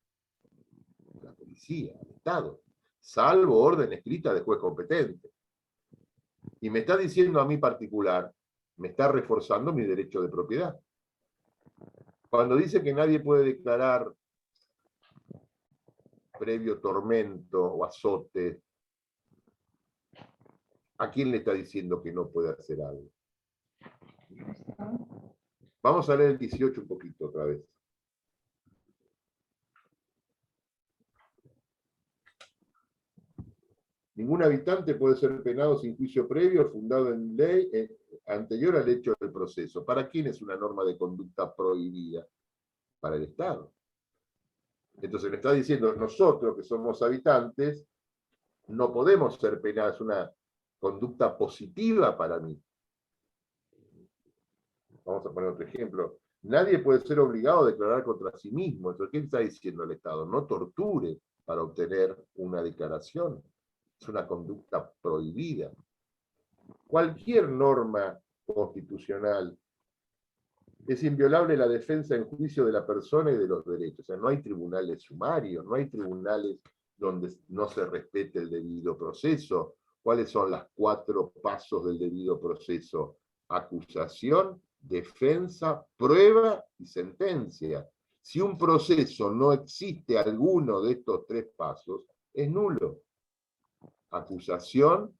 A la policía, al Estado, salvo orden escrita de juez competente. Y me está diciendo a mí particular, me está reforzando mi derecho de propiedad. Cuando dice que nadie puede declarar previo tormento o azote, ¿a quién le está diciendo que no puede hacer algo? Vamos a leer el 18 un poquito otra vez. Ningún habitante puede ser penado sin juicio previo fundado en ley anterior al hecho del proceso. ¿Para quién es una norma de conducta prohibida? Para el Estado. Entonces le está diciendo, nosotros que somos habitantes, no podemos ser penados, es una conducta positiva para mí. Vamos a poner otro ejemplo. Nadie puede ser obligado a declarar contra sí mismo. Entonces, ¿qué está diciendo el Estado? No torture para obtener una declaración. es una conducta prohibida. Cualquier norma constitucional es inviolable la defensa en juicio de la persona y de los derechos. O sea, no hay tribunales sumarios, no hay tribunales donde no se respete el debido proceso. ¿Cuáles son los 4 pasos del debido proceso? Acusación, defensa, prueba y sentencia. Si un proceso no existe alguno de estos 3 pasos, es nulo. Acusación,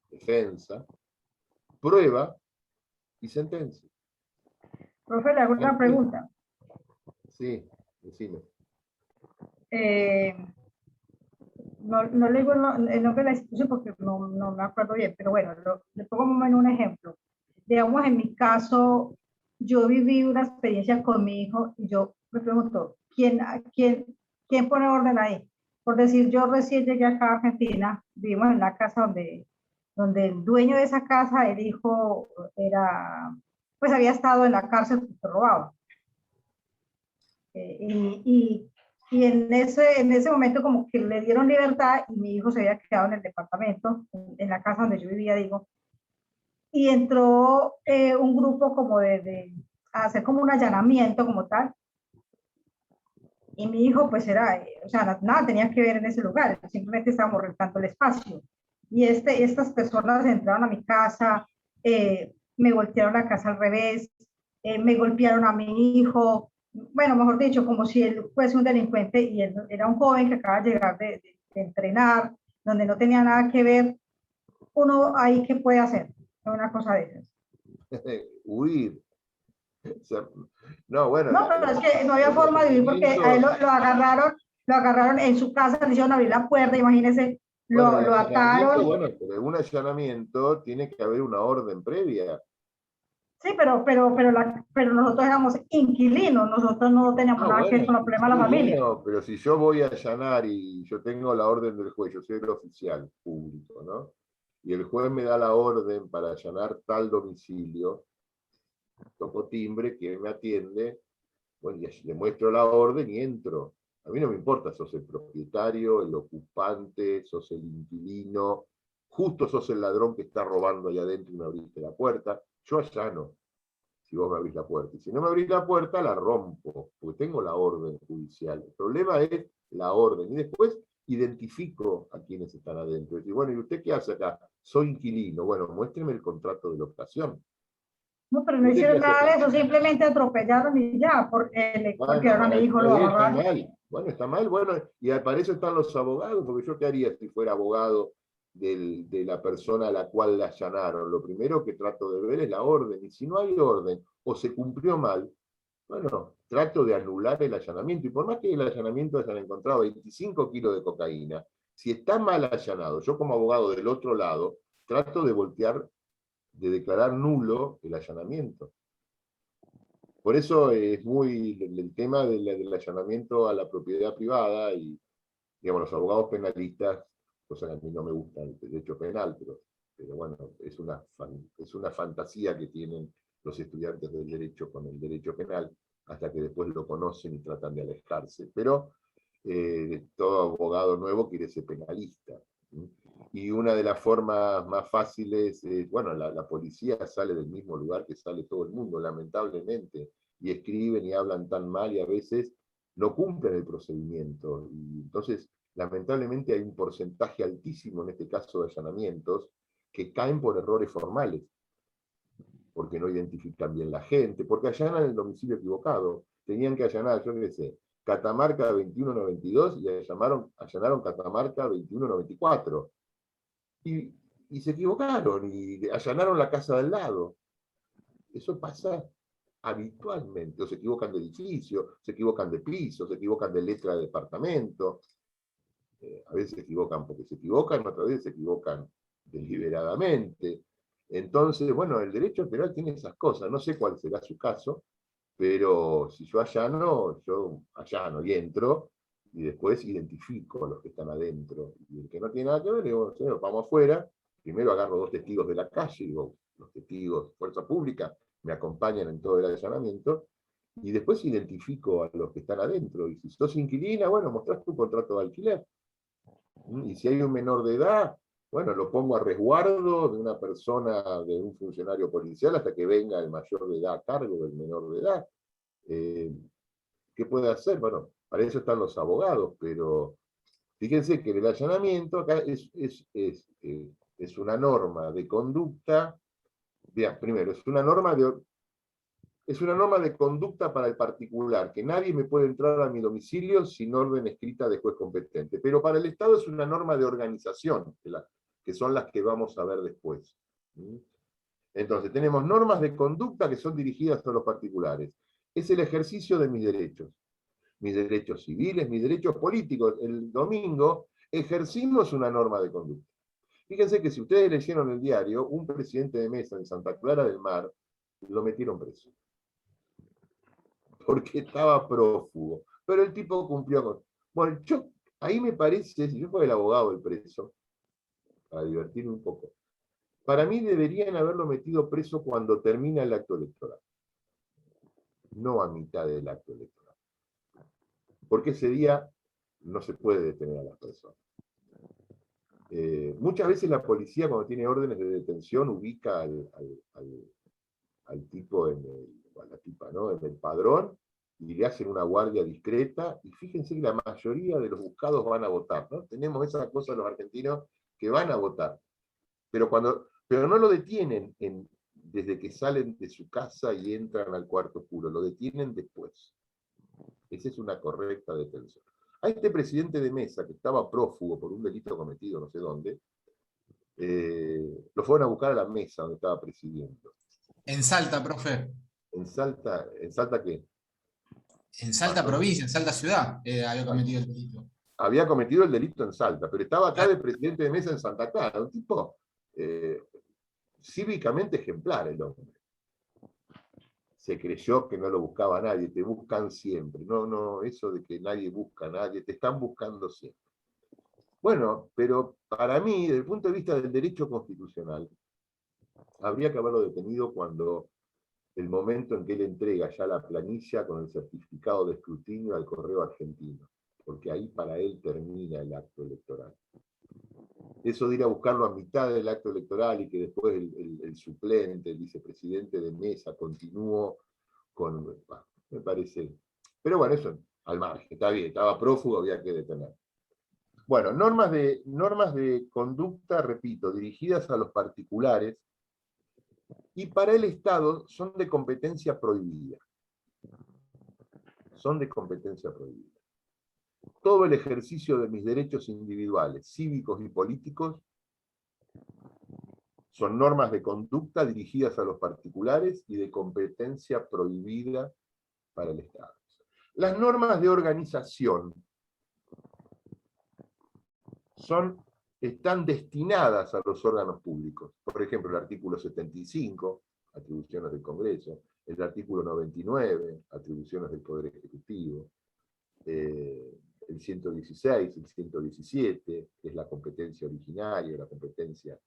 defensa, prueba y sentencia. Profe, le hago una pregunta. Sí, decime. No le digo el nombre de la institución porque no me acuerdo bien, pero bueno, le pongo más o menos un ejemplo. Digamos, en mi caso, yo viví una experiencia con mi hijo y yo me pregunto, ¿quién pone orden ahí? Por decir, yo recién llegué acá a Argentina, vivimos en la casa donde el dueño de esa casa, el hijo pues había estado en la cárcel por robado. Y en ese momento como que le dieron libertad y mi hijo se había quedado en el departamento, en la casa donde yo vivía, digo, y entró un grupo como de hacer como un allanamiento como tal, y mi hijo pues o sea, nada tenía que ver en ese lugar, simplemente estábamos rentando el espacio, y estas personas entraron a mi casa, me voltearon la casa al revés, me golpearon a mi hijo, bueno, mejor dicho, como si él fuese un delincuente y él era un joven que acaba de llegar de entrenar, donde no tenía nada que ver. Uno ahí, ¿qué puede hacer? Una cosa de esas. Huir. O sea, no, bueno. No, pero es que no había forma de huir porque a él lo agarraron en su casa, le hicieron abrir la puerta, imagínense, lo ataron. Bueno, pero en un allanamiento tiene que haber una orden previa. Sí, pero nosotros éramos inquilinos, nosotros no teníamos nada que ver con los problemas de la familia. Bueno, pero si yo voy a allanar y yo tengo la orden del juez, yo soy el oficial público, ¿no? Y el juez me da la orden para allanar tal domicilio, toco timbre, quien me atiende, bueno, y le muestro la orden y entro. A mí no me importa, sos el propietario, el ocupante, sos el inquilino, justo sos el ladrón que está robando allá adentro y me abriste la puerta. Yo allano, si vos me abrís la puerta. Y si no me abrís la puerta, la rompo, porque tengo la orden judicial. El problema es la orden. Y después identifico a quienes están adentro. Y bueno, ¿y usted qué hace acá? Soy inquilino. Bueno, muéstreme el contrato de locación. No, pero no hicieron nada de eso, simplemente atropellaron y ya, porque le golpearon a mi hijo, lo agarraron. Está mal. Bueno, está mal, bueno, y para eso están los abogados, porque yo qué haría si fuera abogado de la persona a la cual la allanaron. Lo primero que trato de ver es la orden, y si no hay orden o se cumplió mal, bueno, trato de anular el allanamiento, y por más que el allanamiento hayan encontrado 25 kilos de cocaína, si está mal allanado, yo como abogado del otro lado, trato de voltear, de declarar nulo el allanamiento. Por eso es muy el tema del allanamiento a la propiedad privada, y digamos, los abogados penalistas, cosa que a mí no me gusta el derecho penal, pero bueno, es una fantasía que tienen los estudiantes del derecho con el derecho penal, hasta que después lo conocen y tratan de alejarse. Pero todo abogado nuevo quiere ser penalista. Y una de las formas más fáciles es, bueno, la policía sale del mismo lugar que sale todo el mundo, lamentablemente, y escriben y hablan tan mal y a veces no cumplen el procedimiento. Y entonces, lamentablemente hay un porcentaje altísimo, en este caso de allanamientos, que caen por errores formales, porque no identifican bien la gente, porque allanan el domicilio equivocado. Tenían que allanar, yo qué sé, Catamarca 2192 y allanaron Catamarca 2194. Y se equivocaron y allanaron la casa del lado. Eso pasa habitualmente, o se equivocan de edificio, se equivocan de piso, se equivocan de letra de departamento. A veces se equivocan porque se equivocan, otras veces se equivocan deliberadamente. Entonces, bueno, el derecho penal tiene esas cosas. No sé cuál será su caso, pero si yo allano y entro, y después identifico a los que están adentro. Y el que no tiene nada que ver, digo, señor, vamos afuera. Primero agarro 2 testigos de la calle, digo, los testigos, fuerza pública, me acompañan en todo el allanamiento, y después identifico a los que están adentro. Y si sos inquilina, bueno, mostrás tu contrato de alquiler. Y si hay un menor de edad, bueno, lo pongo a resguardo de una persona, de un funcionario policial, hasta que venga el mayor de edad a cargo del menor de edad. ¿Qué puede hacer? Bueno, para eso están los abogados, pero fíjense que el allanamiento acá es una norma de conducta. Bien, primero, es una norma de conducta para el particular, que nadie me puede entrar a mi domicilio sin orden escrita de juez competente. Pero para el Estado es una norma de organización, que son las que vamos a ver después. Entonces, tenemos normas de conducta que son dirigidas a los particulares. Es el ejercicio de mis derechos civiles, mis derechos políticos. El domingo ejercimos una norma de conducta. Fíjense que si ustedes leyeron el diario, un presidente de mesa en Santa Clara del Mar lo metieron preso. Porque estaba prófugo. Pero el tipo cumplió con... Bueno, ahí me parece, si yo fuera el abogado del preso, para divertirme un poco, para mí deberían haberlo metido preso cuando termina el acto electoral. No a mitad del acto electoral. Porque ese día no se puede detener a las personas. Muchas veces la policía, cuando tiene órdenes de detención, ubica al tipo a la tipa, ¿no?, en el padrón, y le hacen una guardia discreta, y fíjense que la mayoría de los buscados van a votar, ¿no? Tenemos esa cosa los argentinos que van a votar, pero no lo detienen desde que salen de su casa y entran al cuarto oscuro, lo detienen después. Esa es una correcta detención. A este presidente de mesa, que estaba prófugo por un delito cometido no sé dónde, lo fueron a buscar a la mesa donde estaba presidiendo. En Salta, profe. ¿En Salta qué? En Salta provincia, en Salta ciudad, había cometido el delito. Había cometido el delito en Salta, pero estaba acá de presidente de mesa en Santa Clara, un tipo cívicamente ejemplar el hombre. Se creyó que no lo buscaba nadie, te buscan siempre. No, eso de que nadie busca a nadie, te están buscando siempre. Bueno, pero para mí, desde el punto de vista del derecho constitucional, habría que haberlo detenido cuando el momento en que él entrega ya la planilla con el certificado de escrutinio al correo argentino, porque ahí para él termina el acto electoral. Eso de ir a buscarlo a mitad del acto electoral y que después el suplente, el vicepresidente de mesa continuó con... me parece... Pero bueno, eso al margen, está bien, estaba prófugo, había que detener. Bueno, normas de conducta, repito, dirigidas a los particulares, y para el Estado son de competencia prohibida. Son de competencia prohibida. Todo el ejercicio de mis derechos individuales, cívicos y políticos, son normas de conducta dirigidas a los particulares y de competencia prohibida para el Estado. Las normas de organización están destinadas a los órganos públicos. Por ejemplo, el artículo 75, atribuciones del Congreso, el artículo 99, atribuciones del Poder Ejecutivo, el 116, el 117, que es la competencia originaria, la competencia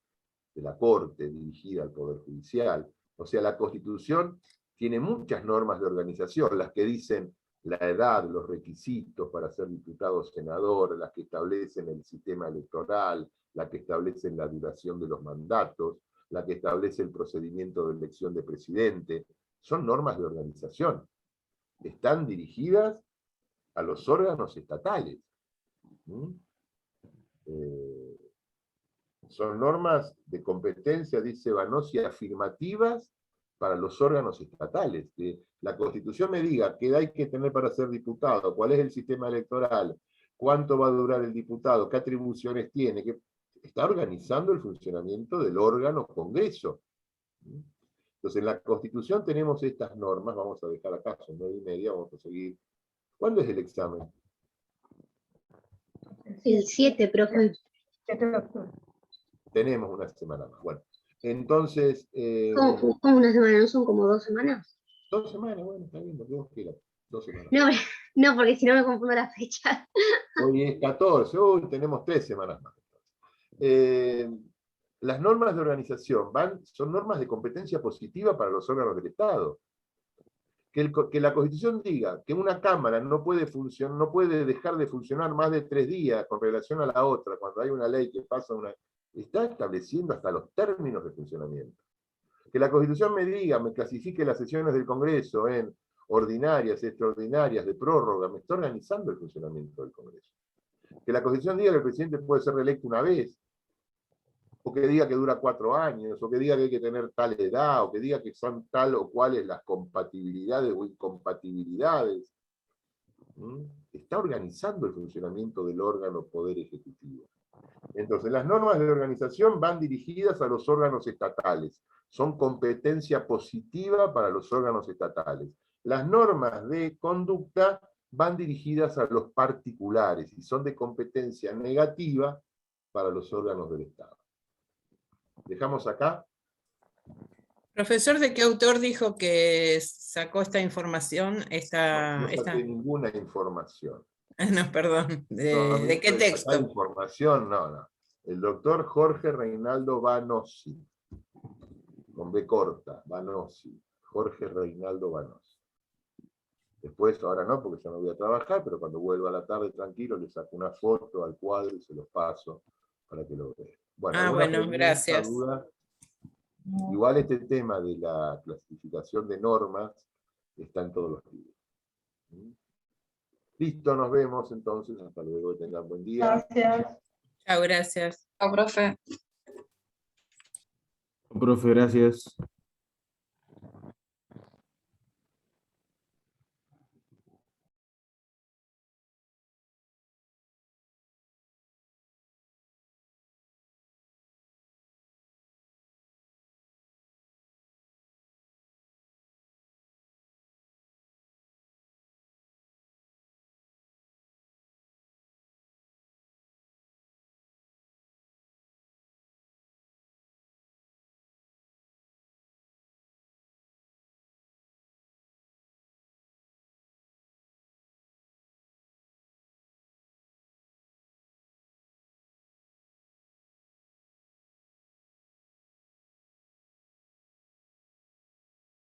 de la Corte dirigida al Poder Judicial. O sea, la Constitución tiene muchas normas de organización, las que dicen la edad, los requisitos para ser diputado o senador, las que establecen el sistema electoral, las que establecen la duración de los mandatos, la que establece el procedimiento de elección de presidente. Son normas de organización. Están dirigidas a los órganos estatales. Son normas de competencia, dice Vanossi, afirmativas para los órganos estatales. Que la Constitución me diga qué hay que tener para ser diputado, cuál es el sistema electoral, cuánto va a durar el diputado, qué atribuciones tiene, que está organizando el funcionamiento del órgano Congreso. Entonces, en la Constitución tenemos estas normas, vamos a dejar acá, son 9:30, vamos a seguir. ¿Cuándo es el examen? El 7, profe. 7 de octubre. Tenemos una semana más. Bueno, entonces... ¿Cómo una semana? ¿No son como 2 semanas? 2 semanas, bueno, está bien, lo que vos quieras. 2 semanas. No, porque si no me confundo la fecha. Hoy es 14, hoy tenemos 3 semanas más. Las normas de organización son normas de competencia positiva para los órganos del Estado. que la Constitución diga que una Cámara no puede dejar de funcionar más de 3 días con relación a la otra, cuando hay una ley que pasa está estableciendo hasta los términos de funcionamiento. Que la Constitución me clasifique las sesiones del Congreso en ordinarias, extraordinarias, de prórroga, me está organizando el funcionamiento del Congreso. Que la Constitución diga que el presidente puede ser reelecto una vez, o que diga que dura 4 años, o que diga que hay que tener tal edad, o que diga que son tal o cuales las compatibilidades o incompatibilidades. Está organizando el funcionamiento del órgano Poder Ejecutivo. Entonces, las normas de organización van dirigidas a los órganos estatales. Son competencia positiva para los órganos estatales. Las normas de conducta van dirigidas a los particulares y son de competencia negativa para los órganos del Estado. Dejamos acá. Profesor, ¿de qué autor dijo que sacó esta información? No saqué ninguna información. No, perdón. ¿De qué texto? Información, no. El doctor Jorge Reinaldo Vanossi, con B corta, Vanossi. Jorge Reinaldo Vanossi. Después, ahora no, porque yo no voy a trabajar, pero cuando vuelva a la tarde tranquilo, le saco una foto al cuadro y se los paso para que lo vean. Bueno, gracias. Duda? Igual este tema de la clasificación de normas está en todos los libros. Listo, nos vemos entonces. Hasta luego, que tengan buen día. Gracias. Chao, gracias. Chao, profe. Profe, gracias.